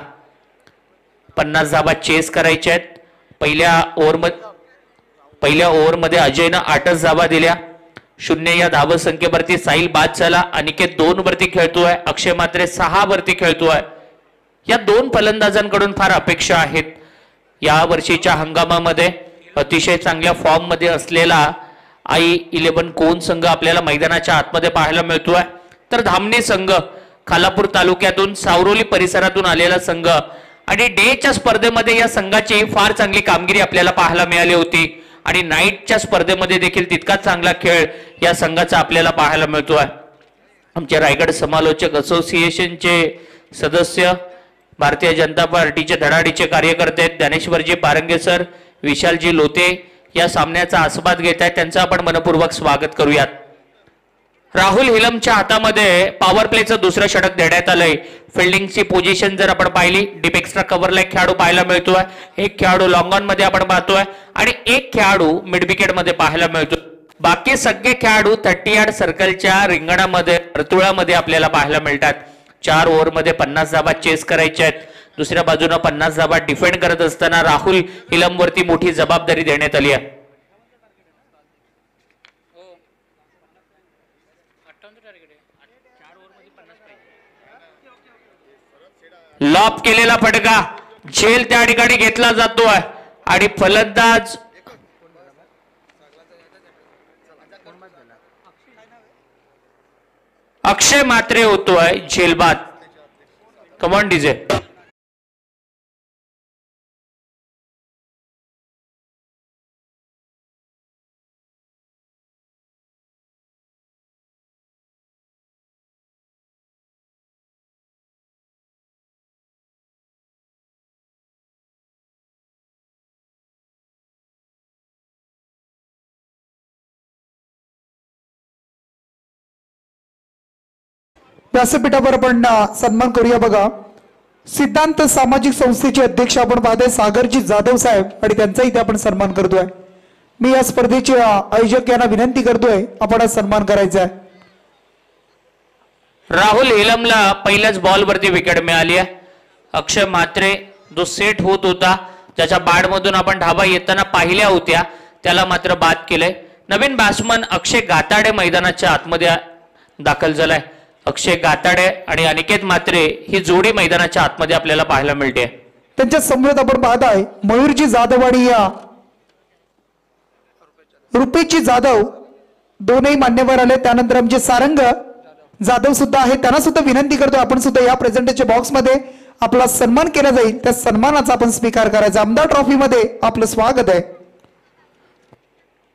50 धाबा चेस करायच्या आहेत. पहिल्या ओव्हरमध्ये अजयनं 8च धाबा दिल्या. 0 या धाव संख्येवरती साहिल बाद झाला. अनिकेत 2 वरती खेळतोय. अक्षय मात्रे 6 वरती खेळतोय. या 2 फलंदाजांकडून फार अपेक्षा आहेत. या वर्षीच्या हंगामामध्ये अतिशय चांगल्या फॉर्म मध्ये असलेला I11 कोण संघ आपल्याला मैदानाच्या आतमध्ये पाहायला मिळतोय. तर धामणी संघ खालापूर तालुक्यातून सावरोली परिसरातून आलेला संघ आणि डेच्या स्पर्धेमध्ये या संघाची फार चांगली कामगिरी आपल्याला पाहायला मिळाली होती आणि नाईटच्या स्पर्धेमध्ये देखील तितकाच चांगला खेळ या संघाचा आपल्याला पाहायला मिळतोय. आमचे रायगड समालोचक असोसिएशनचे सदस्य, भारतीय जनता पार्टीचे धडाडीचे कार्यकर्ते ज्ञानेश्वरजी पारंगे सर, विशालजी लोते या सामन्याचा आस्वाद घेत आहेत. त्यांचं आपण मनपूर्वक स्वागत करूयात. राहुल हिलमच्या हातामध्ये पॉवर प्लेचं दुसरं षटक देण्यात आलंय. फिल्डिंगची पोझिशन जर आपण पाहिली, डीप एक्स्ट्रा कव्हरला एक खेळाडू पाहायला मिळतोय, एक खेळाडू लॉंग ऑन मध्ये आपण पाहतोय आणि एक खेळाडू मिड विकेट मध्ये पाहायला मिळतोय. बाकी सगळे खेळाडू 30 यार्ड सर्कलच्या रिंगणामध्ये वर्तुळामध्ये आपल्याला पाहायला मिळतात. 4 ओव्हरमध्ये 50 धाबा चेस करायच्या आहेत. दुसऱ्या बाजूने 50 धाबा डिफेंड करत असताना राहुल हिलम वरती मोठी जबाबदारी देण्यात आली आहे. लॉप केलेला फटका झेल त्या ठिकाणी घेतला जातोय आणि फलंदाज अक्षय मात्रे होतोय झेलबाद. Come on DJ. व्यासपीठावर आपण सन्मान करूया. बघा, सिद्धांत सामाजिक संस्थेचे अध्यक्ष आपण पाहतोय सागरजी जाधव साहेब आणि त्यांचाही इथे आपण सन्मान करतोय. मी या स्पर्धेचे आयोजक यांना विनंती करतोय आपण आज सन्मान करायचा आहे. राहुल हिलमला पहिल्याच बॉल वरती विकेट मिळाली आहे. अक्षय मात्रे जो सेट होत होता, ज्याच्या बॅट मधून आपण धाबा येताना पाहिल्या होत्या, त्याला मात्र बाद केलंय. नवीन बॅट्समन अक्षय गाताडे मैदानाच्या आतमध्ये दाखल झालाय. अक्षय गाताडे आणि अनिकेत मात्रे ही जोडी मैदानाच्या आतमध्ये आपल्याला पाहायला मिळते. त्यांच्या समोर आपण पाहताय मयूरजी जाधव आणि या रुपेशजी जाधव दोनही मान्यवर आले. त्यानंतर आमचे सारंग जाधव सुद्धा आहे. त्यांना सुद्धा विनंती करतो आपण सुद्धा या प्रेझेंटेच्या बॉक्स मध्ये आपला सन्मान केला जाईल. त्या सन्मानाचा आपण स्वीकार करायचा. आमदार ट्रॉफी मध्ये आपलं स्वागत आहे.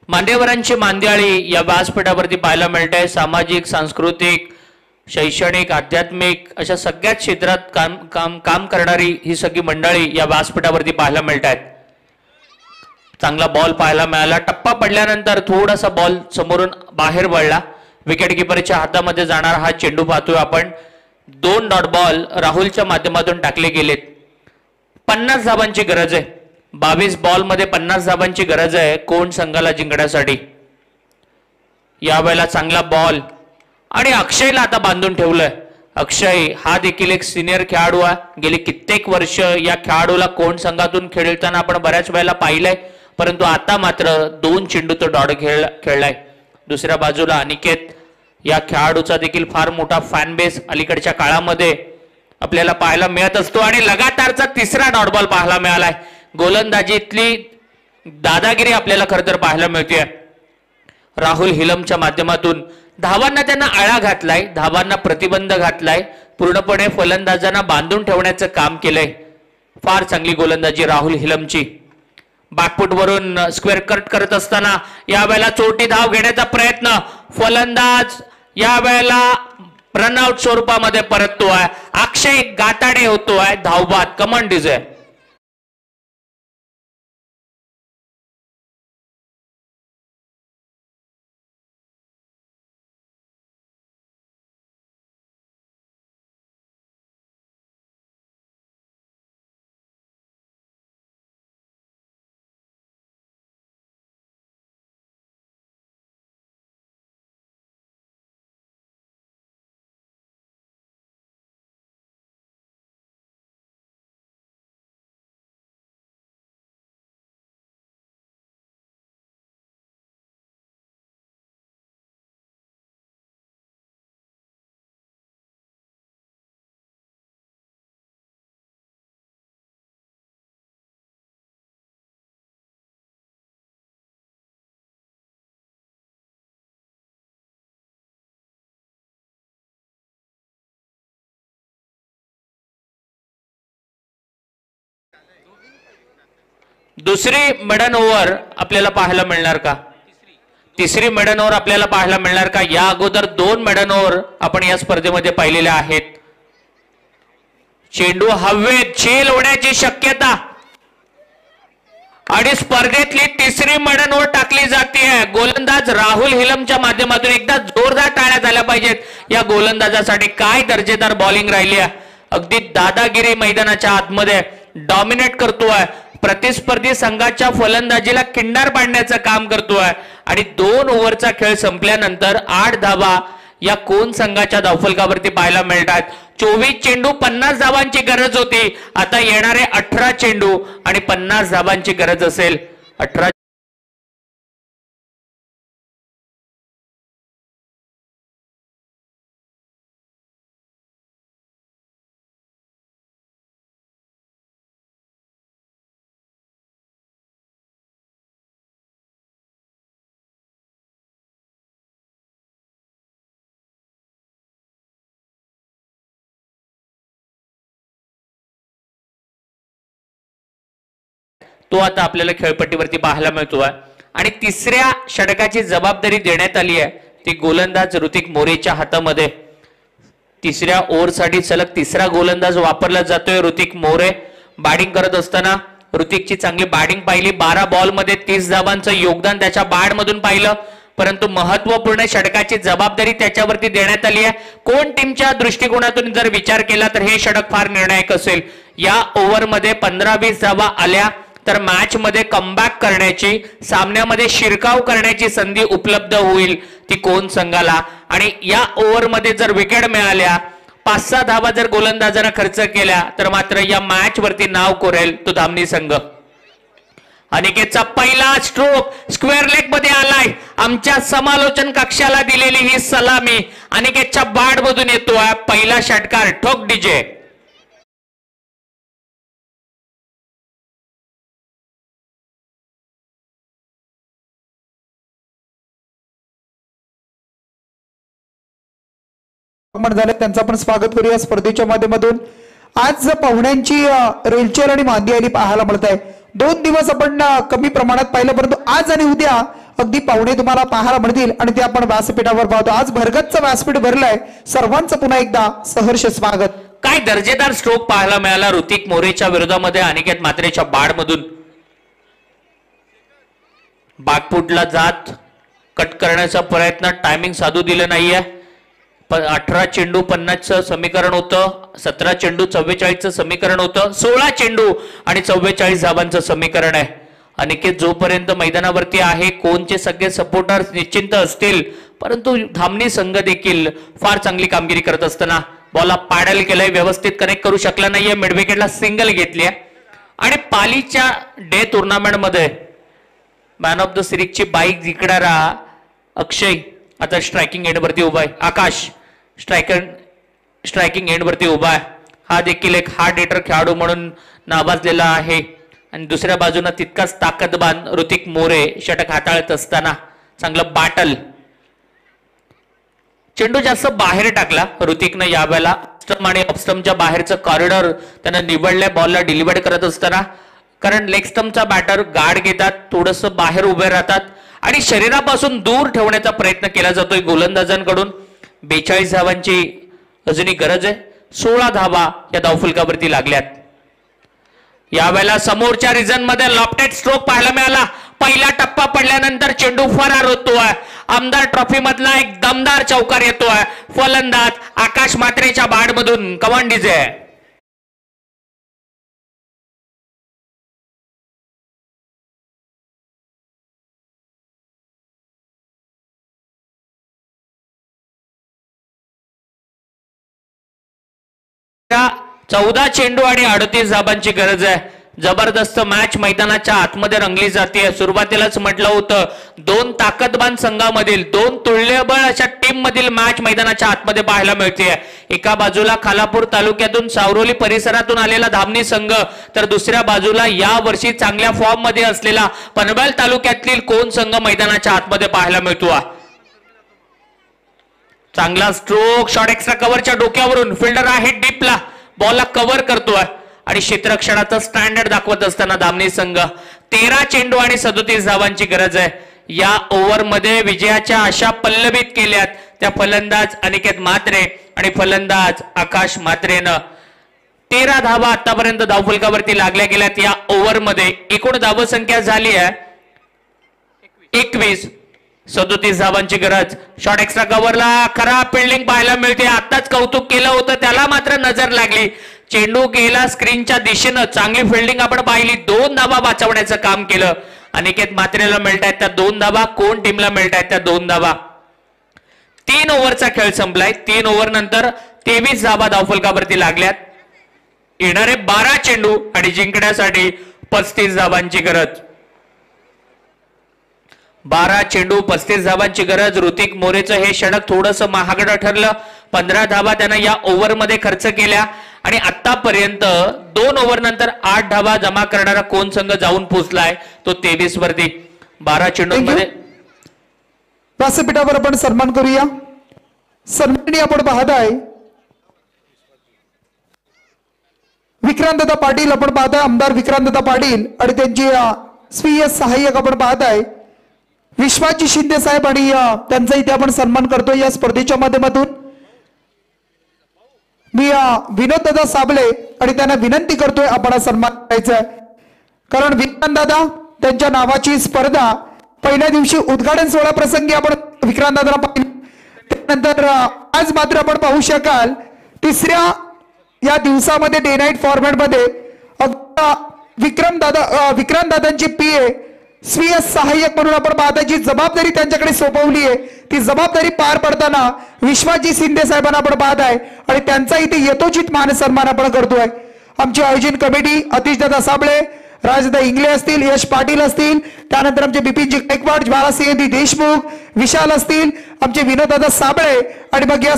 मान्यवरांची मांदियाळी या व्यासपीठावरती पाहायला मिळते. सामाजिक, सांस्कृतिक, शैक्षणिक, आध्यात्मिक अशा सगळ्याच क्षेत्रात काम करणारी ही सगळी मंडळी या व्यासपीठावरती पाहायला मिळतात. चांगला बॉल पाहायला मिळाला. टप्पा पडल्यानंतर थोडासा बॉल समोरून बाहेर वळला. विकेट किपरच्या हातामध्ये जाणारा हा चेंडू पाहतोय आपण. 2 डॉट बॉल राहुलच्या माध्यमातून टाकले गेलेत. 50 धाबांची गरज आहे. 22 बॉल मध्ये 50 धाबांची गरज आहे कोण संघाला जिंकण्यासाठी. यावेळेला चांगला बॉल आणि अक्षयला आता बांधून ठेवलंय. अक्षय हा देखील एक सिनियर खेळाडू आहे. गेली कित्येक वर्ष या खेळाडूला कोण संघातून खेळताना आपण बऱ्याच वेळेला पाहिलंय, परंतु आता मात्र 2 चेंडू तो डॉट खेळलाय. दुसऱ्या बाजूला अनिकेत, या खेळाडूचा देखील फार मोठा फॅन बेस अलीकडच्या काळामध्ये आपल्याला पाहायला मिळत असतो आणि लगातारचा 3रा डॉट बॉल पाहायला मिळालाय. गोलंदाजीतली दादागिरी आपल्याला खरं तर पाहायला मिळते. राहुल हिलमच्या माध्यमातून धावांना त्यांना आळा घातलाय, धावांना प्रतिबंध घातलाय, पूर्णपणे फलंदाजांना बांधून ठेवण्याचं काम केलंय. फार चांगली गोलंदाजी राहुल हिलमची. बॅकफुट वरून स्क्वेअर कट करत असताना यावेळेला चोटी धाव घेण्याचा प्रयत्न. फलंदाज यावेळेला रनआउट स्वरूपामध्ये परततोय. अक्षय गाताडे होतोय धावबाद. कमांड डिझाय. दुसरी मेडन ओव्हर आपल्याला पाहायला मिळणार का? तिसरी मेडन ओव्हर आपल्याला पाहायला मिळणार का? या अगोदर 2 मेडन ओव्हर आपण या स्पर्धेमध्ये पाहिलेल्या आहेत. चेंडू हवेत झेल होण्याची शक्यता आणि स्पर्धेतली तिसरी मेडन ओव्हर टाकली जाते. गोलंदाज राहुल हिलमच्या माध्यमातून एकदा जोरदार टाळ्या झाल्या पाहिजेत या गोलंदाजासाठी. काय दर्जेदार बॉलिंग राहिली आहे. अगदी दादागिरी मैदानाच्या आतमध्ये डॉमिनेट करतोय. प्रतिस्पर्धी संघाच्या फलंदाजीला किंडार पाडण्याचं काम करतोय आणि 2 ओव्हरचा खेळ संपल्यानंतर 8 धावा या कोण संघाच्या धावफलकावरती पाहायला मिळतात. 24 चेंडू 50 धावांची गरज होती. आता येणारे 18 चेंडू आणि 50 धावांची गरज असेल. 18 तो आता आपल्याला खेळपट्टीवरती पाहायला मिळतोय आणि तिसऱ्या षटकाची जबाबदारी देण्यात आली आहे ती गोलंदाज ऋतिक मोरेच्या हातामध्ये. तिसऱ्या ओव्हरसाठी सलग तिसरा गोलंदाज वापरला जातोय ऋतिक मोरे. बॅटिंग करत असताना ऋतिकची चांगली बॅटिंग पाहिली. 12 बॉलमध्ये 30 धावांचं योगदान त्याच्या बॅटमधून पाहिलं. परंतु महत्वपूर्ण षटकाची जबाबदारी त्याच्यावरती देण्यात आली आहे. कोण टीमच्या दृष्टिकोनातून जर विचार केला तर हे षटक फार निर्णायक असेल. या ओव्हरमध्ये 15-20 धावा आल्या तर मॅच मध्ये कमबॅक करण्याची, सामन्यामध्ये शिरकाव करण्याची संधी उपलब्ध होईल ती कोण संघाला. आणि या ओव्हर मध्ये जर विकेट मिळाल्या, 5-6 धावा जर गोलंदाजांना खर्च केल्या तर मात्र या मॅच वरती नाव कोरेल तो धामणी संघ. अनिकेतचा पहिला स्ट्रोक स्क्वेअर लेग मध्ये आलाय. आमच्या समालोचन कक्षाला दिलेली ही सलामी अनिकेतच्या बॅट मधून येतोय. पहिला षटकार ठोक डीजे. झाले त्यांचं आपण स्वागत करूया स्पर्धेच्या माध्यमातून. आज पाहुण्यांची रेलचेल आणि मांदी आली पाहायला मिळत आहे. 2 दिवस आपण कमी प्रमाणात पाहिलं, परंतु आज आणि उद्या अगदी पाहुणे तुम्हाला पाहायला मिळतील आणि ते आपण व्यासपीठावर पाहतो. आज भरगतचं व्यासपीठ भरलंय. सर्वांचं पुन्हा एकदा सहर्ष स्वागत. काय दर्जेदार स्ट्रोक पाहायला मिळाला ऋतिक मोरेच्या विरोधामध्ये अनिकेत म्हात्रेच्या बॅटमधून. बॅकफुटला जात कट करण्याचा प्रयत्न, टायमिंग साधू दिलं नाहीये. 18 चेंडू 50चं समीकरण होतं. 17 चेंडू 44चं समीकरण होतं. 16 चेंडू आणि 44 धावांचं समीकरण आहे. अनिकेत जोपर्यंत मैदानावरती आहे, कोणचे सगळे सपोर्टर्स निश्चिंत असतील, परंतु धामणी संघ देखील फार चांगली कामगिरी करत असताना बॉलला पॅडल केलंय, व्यवस्थित कनेक्ट करू शकला नाहीये. मिड विकेटला सिंगल घेतली आणि पालीच्या डे टुर्नामेंट मध्ये मॅन ऑफ द सिरीजची बाईक जिंकणारा अक्षय आता स्ट्रायकिंग एंडवरती उभा आहे. आकाश स्ट्रायकिंग एंडवरती उभा आहे. हा देखील एक हार्ड हिटर खेळाडू म्हणून नावाजलेला आहे. आणि दुसऱ्या बाजूला तितकाच ताकदवान ऋतिक मोरे षटक हाताळत असताना चांगलं बॅटल. चेंडू जास्त बाहेर टाकला ऋतिकनं यावेळेला. स्टंप आणि ऑफस्टंपच्या बाहेरचं कॉरिडॉर त्यानं निवडलंय बॉलला डिलिव्हर करत असताना. कारण लेग स्टंपचा बॅटर गार्ड घेतात, थोडस बाहेर उभे राहतात आणि शरीरापासून दूर ठेवण्याचा प्रयत्न केला जातोय गोलंदाजांकडून. 42 धावांची अजूनही गरज आहे. 16 धावा या धावफलकावरती लागल्यात. यावेळेला समोरच्या रिजन मध्ये लॉफ्टेड स्ट्रोक पाहायला मिळाला. पहिला टप्पा पडल्यानंतर चेंडू फरार होतोय. आमदार ट्रॉफी मधला एक दमदार चौकार येतोय. फलंदाज आकाश म्हात्रेच्या बॅटमधून. कमान डीजे. या 14 चेंडू आणि 38 धाबांची गरज आहे. जबरदस्त मॅच मैदानाच्या आतमध्ये रंगली जाते. सुरुवातीलाच म्हटलं होतं 2 ताकदवान संघामधील, 2 तुल्यबळ अशा टीम मधील मॅच मैदानाच्या आतमध्ये पाहायला मिळते. एका बाजूला खालापूर तालुक्यातून सावरोली परिसरातून आलेला धामणी संघ, तर दुसऱ्या बाजूला या वर्षी चांगल्या फॉर्म मध्ये असलेला पनवेल तालुक्यातील कोण संघ मैदानाच्या आतमध्ये पाहायला मिळतो. चांगला स्ट्रोक, शॉर्ट एक्स्ट्रा कव्हरच्या डोक्यावरून फिल्डर आहे डीपला, बॉलला कव्हर करतोय आणि क्षेत्ररक्षणाचा स्टँडर्ड दाखवत असताना धामणी संघ 13 चेंडू आणि 37 धावांची गरज आहे. या ओव्हरमध्ये विजयाच्या आशा पल्लवित केल्यात त्या फलंदाज अनिकेत म्हात्रे आणि फलंदाज आकाश म्हात्रेनं. 13 धावा आतापर्यंत धावफलकावरती लागल्या गेल्यात. या ओव्हरमध्ये एकूण धावसंख्या झाली आहे 21. 37 धावांची गरज. शॉट एक्स्ट्रा कव्हरला खराब फिल्डिंग पाहायला मिळते. आताच कौतुक केलं होतं त्याला मात्र नजर लागली. चेंडू गेला स्क्रीनच्या दिशेनं. चांगली फिल्डिंग आपण पाहिली. 2 धावा वाचवण्याचं काम केलं. अनिकेत म्हात्रेला मिळतायत त्या 2 धावा. कोण टीमला मिळतायत त्या 2 धावा. 3 ओव्हरचा खेळ संपलाय. 3 ओव्हर नंतर 23 धावा धावफलकावरती लागल्यात. येणारे 12 चेंडू आणि जिंकण्यासाठी 35 धावांची गरज. 12 चेंडू 35 धावांची गरज. ऋतिक मोरेचं हे षटक थोडंसं महागडं ठरलं. 15 धावा त्यानं या ओव्हरमध्ये खर्च केल्या आणि आतापर्यंत 2 ओव्हर नंतर 8 धावा जमा करणारा कोण संघ जाऊन पोहोचलाय तो 23 वरती. 12 चेंडूंमध्ये व्यासपीठावर आपण सन्मान करूया. सन्माननीय आपण पाहताय विक्रांतदा पाटील. आपण पाहताय आमदार विक्रांतदा पाटील आणि त्यांची स्वीय सहाय्यक आपण पाहताय विश्वाजी शिंदे साहेब आणि त्यांचा इथे आपण सन्मान करतोय या स्पर्धेच्या माध्यमातून. मी विनोद दादा साबळे आणि त्यांना विनंती करतोय आपण सन्मान करायचा आहे. कारण विक्रांत दादा त्यांच्या नावाची स्पर्धा पहिल्या दिवशी उद्घाटन सोहळा प्रसंगी आपण विक्रांत दादाला पाहिलं. त्यानंतर आज मात्र आपण पाहू शकाल 3ऱ्या या दिवसामध्ये डे नाईट फॉर्मॅट मध्ये विक्रांत दादांची पीए स्वीय सहाय्यक म्हणून आपण पाहता जी जबाबदारी त्यांच्याकडे सोपवली आहे ती जबाबदारी पार पडताना विश्वाजी शिंदे साहेबांना आपण पाहत आहे आणि त्यांचा इथे यथोचित मान सन्मान आपण करतोय. आमची आयोजन कमिटी अतिशदादा साबळे, राजदा इंगळे असतील, यश पाटील असतील, त्यानंतर आमचे बिपिनजी गायकवाड, ज्वालासिंह देशमुख, विशाल असतील, आमचे विनोददादा साबळे आणि मग या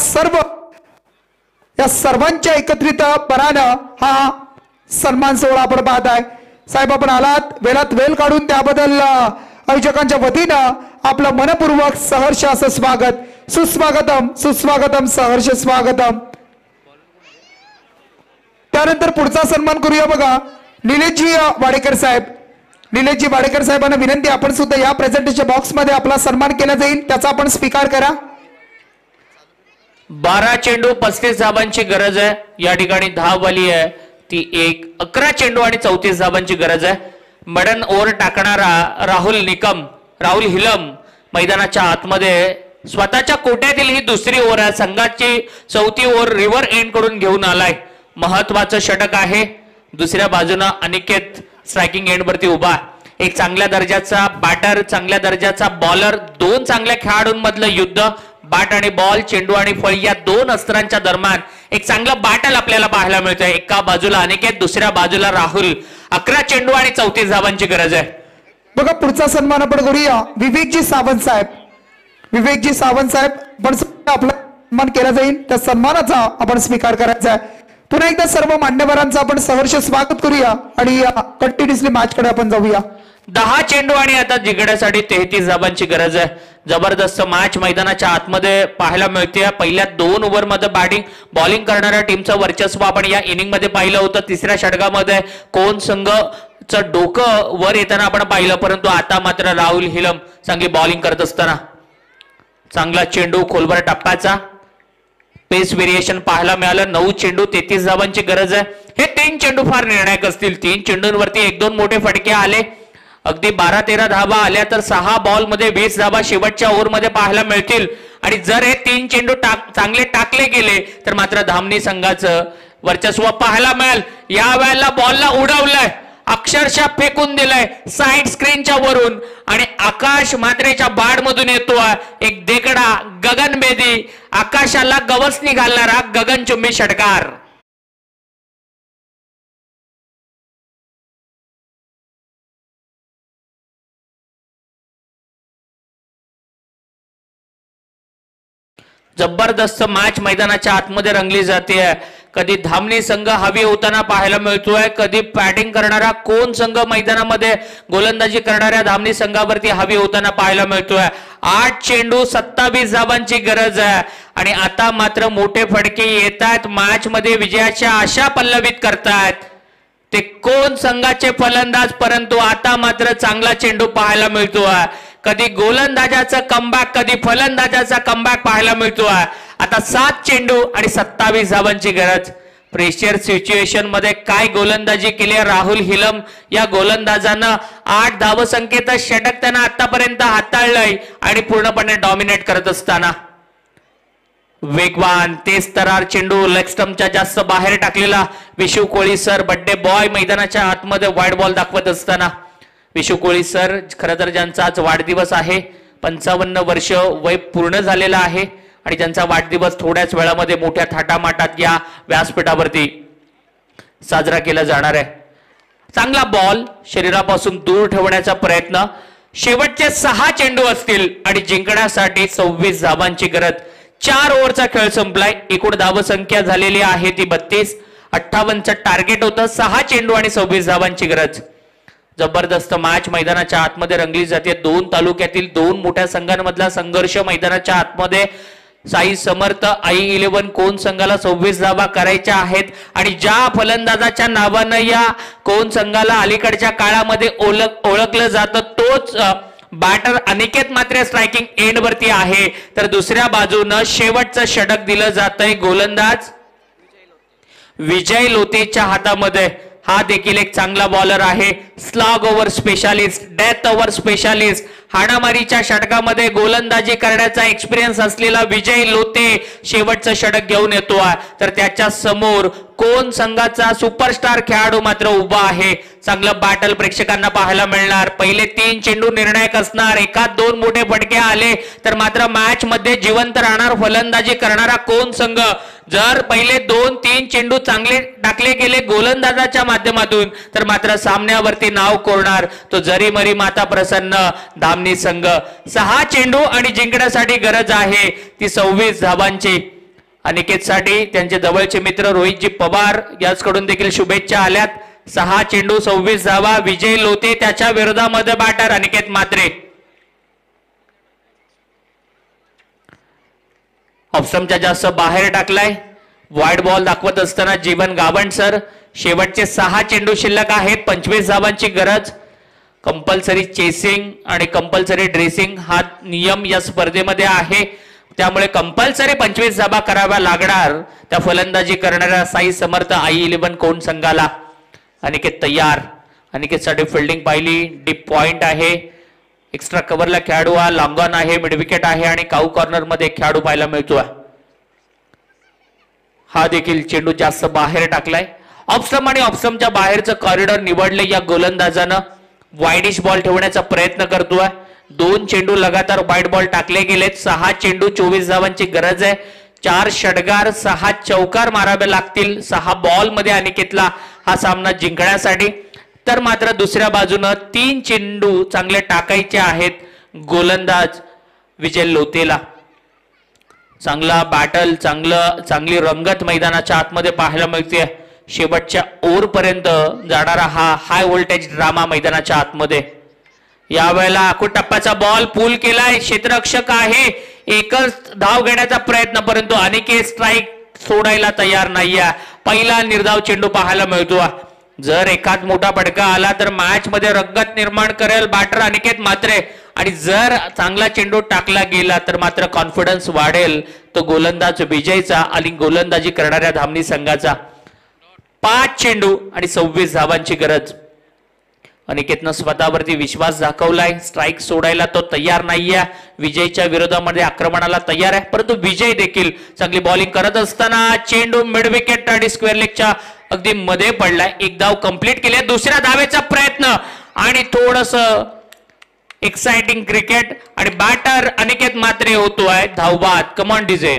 सर्वांच्या एकत्रितपणानं हा सन्मान सोहळा आपण पाहत आहे. साहेब आपण आलात वेळात वेळ काढून त्याबद्दल आयोजकांच्या वतीनं आपलं मनपूर्वक सहर्ष असं स्वागत. सुस्वागतम सुस्वागतम सहर्ष स्वागतम. त्यानंतर पुढचा सन्मान करूया बघा निलेशजी वाडेकर साहेब. निलेशजी वाडेकर साहेबांना विनंती आपण सुद्धा या प्रेझेंटेशन बॉक्स मध्ये आपला सन्मान केला जाईल त्याचा आपण स्वीकार करा. 12 चेंडू 35 धावांची गरज आहे. या ठिकाणी धाववाली आहे ती 11 चेंडू आणि 34 धावांची गरज आहे. मडन ओव्हर टाकणारा राहुल हिलम मैदानाच्या आतमध्ये स्वतःच्या कोट्यातील ही दुसरी ओव्हर आहे. संघाची 4थी ओव्हर रिव्हर एंड कडून घेऊन आलाय. महत्वाचं षटक आहे. दुसऱ्या बाजूनं अनिकेत स्ट्रायकिंग एंड वरती उभा. एक चांगल्या दर्जाचा बॅटर, चांगल्या दर्जाचा बॉलर, 2 चांगल्या खेळाडूंमधलं युद्ध. बॅट आणि बॉल, चेंडू आणि फळी या 2 अस्त्रांच्या दरम्यान एक चांगलं बॅटल आपल्याला पाहायला मिळतंय. एका बाजूला अनिकेत, दुसऱ्या बाजूला राहुल. 11 चेंडू आणि 34 धावांची गरज आहे. बघा पुढचा सन्मान आपण करूया विवेकजी सावंत साहेब. विवेकजी सावंत साहेब पण आपला सन्मान केला जाईल त्या सन्मानाचा आपण स्वीकार करायचा आहे. पुन्हा एकदा सर्व मान्यवरांचं आपण सहर्ष स्वागत करूया आणि कंटिन्युअसली मॅच कडे आपण जाऊया. 10 चेंडू आणि आता जिंकण्यासाठी 33 धावांची गरज आहे. जबरदस्त मॅच मैदानाच्या आतमध्ये पाहायला मिळते. पहिल्या 2 ओव्हर मध्ये बॅटिंग बॉलिंग करणाऱ्या टीमचं वर्चस्व आपण या इनिंग मध्ये पाहिलं होतं. 3ऱ्या षटकामध्ये कोण संघचं डोकं वर येताना आपण पाहिलं, परंतु आता मात्र राहुल हिलम चांगली बॉलिंग करत असताना चांगला चेंडू खोलवर टप्प्याचा पेस व्हेरिएशन पाहायला मिळालं. 9 चेंडू 33 धावांची गरज आहे. हे 3 चेंडू फार निर्णायक असतील. 3 चेंडूंवरती 1-2 मोठे फटके आले. अगदी 12-13 धावा आल्या तर 6 बॉल मध्ये 20 धावा शेवटच्या ओव्हर मध्ये पाहायला मिळतील. आणि जर हे 3 चेंडू चांगले टाकले गेले तर मात्र धामणी संघाचं वर्चस्व पाहायला मिळेल. या वेळेला बॉलला उडवलंय, अक्षरशः फेकून दिलंय साइड स्क्रीनच्या वरून आणि आकाश म्हात्रेच्या बाड मधून येतोय एक देकडा गगनभेदी, आकाशाला गवसणी घालणारा गगनचुंबी षटकार. जबरदस्त मॅच मैदानाच्या आतमध्ये रंगली जाते. कधी धामणी संघ हवी होताना पाहायला मिळतोय, कधी बॅटिंग करणारा कोण संघ मैदानामध्ये गोलंदाजी करणाऱ्या धामणी संघावरती हवी होताना पाहायला मिळतोय. 8 चेंडू 27 धावांची गरज आहे आणि आता मात्र मोठे फटके येत आहेत. मॅच मध्ये विजयाच्या आशा पल्लवित करतायत. ते कोण संघाचे फलंदाज, परंतु आता मात्र चांगला चेंडू पाहायला मिळतोय. कधी गोलंदाजाचा कमबॅक, कधी फलंदाजाचा कमबॅक पाहायला मिळतोय. आता 7 चेंडू आणि 27 धावांची गरज. प्रेशर सिच्युएशन मध्ये काय गोलंदाजी केली राहुल हिलम या गोलंदाजानं. 8 धावसंख्येचं षटक त्यानं आतापर्यंत हाताळलंय आणि पूर्णपणे डॉमिनेट करत असताना वेगवान तेज तरार चेंडू लेग स्टंपच्या जास्त बाहेर टाकलेला. विशू कोळी सर बड्डे बॉय मैदानाच्या आतमध्ये वाईड बॉल दाखवत असताना. विशू कोळी सर खरं तर ज्यांचा आज वाढदिवस आहे, 55 वर्ष वय पूर्ण झालेलं आहे आणि त्यांचा वाढदिवस थोड्याच वेळामध्ये मोठ्या थाटामाटात या व्यासपीठावरती साजरा केला जाणार आहे. चांगला बॉल शरीरापासून दूर ठेवण्याचा प्रयत्न. शेवटचे 6 चेंडू असतील आणि जिंकण्यासाठी 26 धावांची गरज. 4 ओव्हरचा खेळ संपलाय. एकूण धावसंख्या झालेली आहे ती 32. 58चं टार्गेट होतं. 6 चेंडू आणि 26 धावांची गरज. जबरदस्त मॅच मैदानाच्या आतमध्ये रंगली जाते. 2 तालुक्यातील 2 मोठ्या संघांमधला संघर्ष मैदानाच्या आतमध्ये. साई समर्थ i11 कोण संघाला 26 धावा करायच्या आहेत आणि ज्या फलंदाजाच्या नावानं या कोण संघाला अलीकडच्या काळामध्ये ओळखलं जातं तोच बॅटर अनिकेत मात्र स्ट्रायकिंग एंड वरती आहे. तर दुसऱ्या बाजूनं शेवटचं षटक दिलं जातंय गोलंदाज विजय लोतेच्या हातामध्ये. हा देखील एक चांगला बॉलर आहे. Slog over specialist, death over specialist. हाणामारीच्या षटकामध्ये गोलंदाजी करण्याचा एक्सपिरियन्स असलेला विजय लोते शेवटचं षटक घेऊन येतोय. तर त्याच्या समोर कोण संघाचा सुपरस्टार खेळाडू मात्र उभा आहे. चांगलं बॅटल प्रेक्षकांना पाहायला मिळणार. पहिले 3 चेंडू निर्णायक असणार. एकात 2 मोठे फटके आले तर मात्र मॅच मध्ये जिवंत राहणार फलंदाजी करणारा कोण संघ. जर पहिले 2-3 चेंडू चांगले टाकले गेले गोलंदाजाच्या माध्यमातून तर मात्र सामन्यावरती नाव कोरणार तो जरी मरी माता प्रसन्न धामणी संघ. 6 चेंडू आणि जिंकण्यासाठी गरज आहे ती 26 धावांची. अनिकेतसाठी त्यांचे जवळचे मित्र रोहितजी पवार याचकडून देखील शुभेच्छा आल्यात. 6 चेंडू 26 धावा. विजय लोते त्याच्या विरोधामध्ये बॅटर अनिकेत म्हात्रे. ऑप्शनच्या जास्त बाहेर टाकलाय. वाईड बॉल दाखवत असताना जीवन गावंड सर. शेवटचे 6 चेंडू शिल्लक आहेत. 25 धावांची गरज. कंपल्सरी चेसिंग आणि कंपल्सरी ड्रेसिंग हा नियम या स्पर्धेमध्ये आहे. त्यामुळे कंपल्सरी 25 धावा कराव्या लागणार त्या फलंदाजी करणाऱ्या साई समर्थ i11 कोण संघाला. अनिकेत तयार. अनिकेतसाठी फिल्डिंग पाहिली. डीप पॉइंट आहे. एक्स्ट्रा कव्हरला खेळाडू हा. लॉंग ऑन आहे. मिड विकेट आहे आणि काऊ कॉर्नर मध्ये खेळाडू पाहायला मिळतोय. हा देखील चेंडू जास्त बाहेर टाकलाय. ऑफस्टम आणि ऑफस्टमच्या बाहेरचं कॉरिडॉर निवडले या गोलंदाजानं. वाईडिश बॉल ठेवण्याचा प्रयत्न करतोय. 2 चेंडू लगातार वाईड बॉल टाकले गेलेत. 6 चेंडू 24 धावांची गरज आहे. 4 षटकार 6 चौकार मारावे लागतील 6 बॉल मध्ये अनिकेतला हा सामना जिंकण्यासाठी. तर मात्र दुसऱ्या बाजूनं 3 चेंडू चांगले टाकायचे आहेत गोलंदाज विजय लोतेला. चांगला बॅटल, चांगली रंगत मैदानाच्या आतमध्ये पाहायला मिळते. शेवटच्या ओव्हर पर्यंत जाणारा हा हाय व्होल्टेज ड्रामा मैदानाच्या आतमध्ये. यावेळेला आखूड टप्प्याचा बॉल पूल केलाय. क्षेत्ररक्षक आहे. एकच धाव घेण्याचा प्रयत्न परंतु अनिकेत स्ट्राईक सोडायला तयार नाहीये. पहिला निर्धाव चेंडू पाहायला मिळतो. जर एकाच मोठा फटका आला तर मॅच मध्ये रंगत निर्माण करेल बॅटर अनिकेत म्हात्रे आणि जर चांगला चेंडू टाकला गेला तर मात्र कॉन्फिडन्स वाढेल तो गोलंदाज विजयचा आणि गोलंदाजी करणाऱ्या धामणी संघाचा. 5 चेंडू आणि 26 धावांची गरज. अनिकेतनं स्वतःवरती विश्वास दाखवलाय. स्ट्राईक सोडायला तो तयार नाहीये. विजयच्या विरोधामध्ये आक्रमणाला तयार आहे परंतु विजय देखील चांगली बॉलिंग करत असताना चेंडू मिड विकेट आणि स्क्वेअर लेगच्या अगदी मध्ये पडलाय. एक धाव कंप्लीट केली. दुसऱ्या धावेचा प्रयत्न आणि थोडस एक्साइटिंग क्रिकेट आणि बॅटर अनिकेत म्हात्रे होतोय धावबाद. Come on DJ.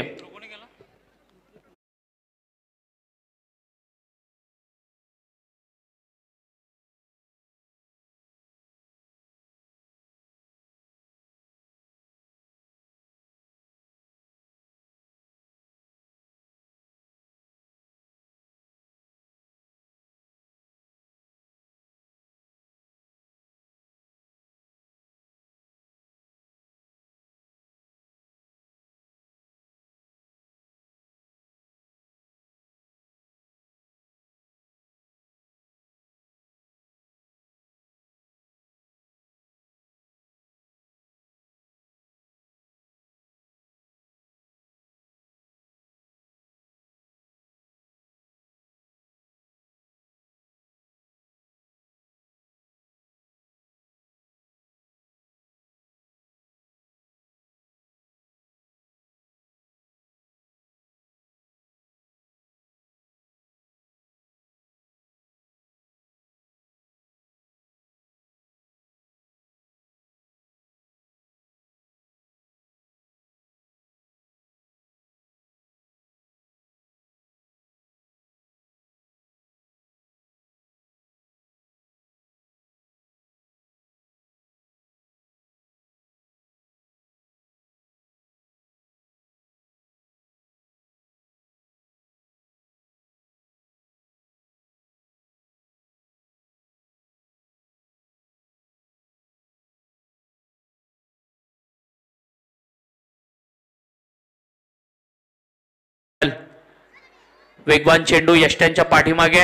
वेगवान चेंडू यष्ट्यांच्या पाठीमागे,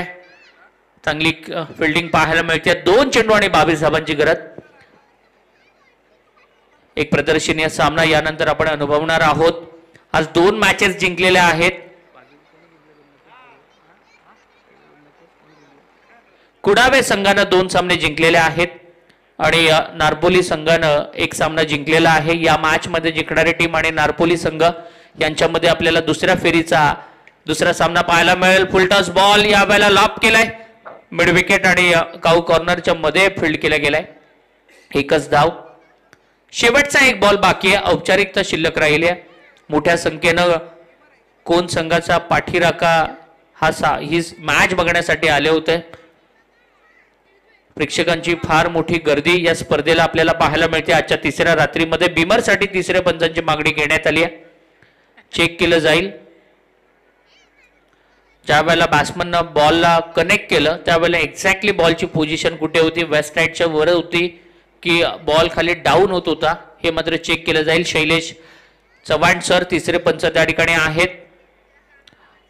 चांगली फिल्डिंग पाहायला मिळते. 2 चेंडू आणि 22 धावांची गरज. एक प्रदर्शनीय सामना यानंतर आपण अनुभवणार आहोत. आज 2 मॅचेस जिंकलेल्या आहेत. कुडावे संघानं 2 सामने जिंकलेले आहेत आणि नारपोली संघानं 1 सामना जिंकलेला आहे. या मॅच मध्ये जिंकणारी टीम आणि नारपोली संघ यांच्यामध्ये आपल्याला दुसऱ्या फेरीचा दुसरा सामना पाहायला मिळेल. फुलटॉस बॉल यावेळेला लॉप केलाय मिड विकेट आणि काऊ कॉर्नरच्या मध्ये फील्ड केला गेलाय. 1च धाव. शेवटचा 1 बॉल बाकी आहे. औपचारिकता शिल्लक राहिली आहे. मोठ्या संख्येनं कोण संघाचा पाठीराखा ही मॅच बघण्यासाठी आले होते. प्रेक्षकांची फार मोठी गर्दी या स्पर्धेला आपल्याला पाहायला मिळते. आजच्या 3ऱ्या रात्रीमध्ये बिमरसाठी 3ऱ्या पंचांची मागणी घेण्यात आली आहे. चेक केलं जाईल. ज्या वेळेला बॅट्समननं बॉलला कनेक्ट केलं त्यावेळेला एक्झॅक्टली बॉलची पोझिशन कुठे होती, वेस्ट साईडच्या वर होती की बॉल खाली डाऊन होत होता हे मात्र चेक केलं जाईल. शैलेश चव्हाण सर 3रे पंच त्या ठिकाणी आहेत.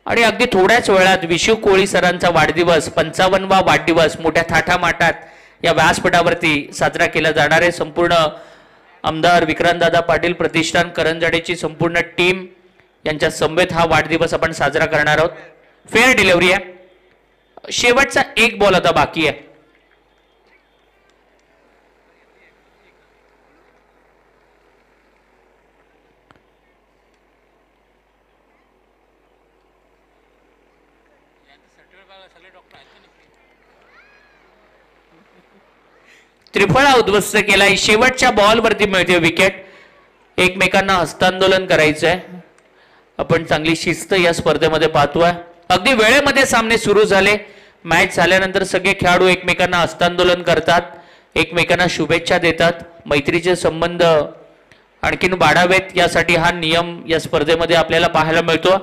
आणि अगदी थोड्याच वेळात विशू कोळी सरांचा वाढदिवस 55वा वाढदिवस मोठ्या थाटामाटात या व्यासपीठावरती साजरा केला जाणार आहे. संपूर्ण आमदार विक्रांतदादा पाटील प्रतिष्ठान करंजाडेची संपूर्ण टीम यांच्या समवेत हा वाढदिवस आपण साजरा करणार आहोत. फेअर डिलिव्हरी आहे. शेवटचा 1 बॉल आता बाकी आहे. त्रिफळा उद्ध्वस्त केलाय. शेवटच्या बॉल वरती मिळते विकेट. एकमेकांना हस्तांदोलन करायचंय. आपण चांगली शिस्त या स्पर्धेमध्ये पाहतोय. अगदी वेळेमध्ये सामने सुरू झाले. मॅच झाल्यानंतर सगळे खेळाडू एकमेकांना हस्तांदोलन करतात, एकमेकांना शुभेच्छा देतात. मैत्रीचे संबंध आणखीन वाढावेत यासाठी हा नियम या स्पर्धेमध्ये आपल्याला पाहायला मिळतो.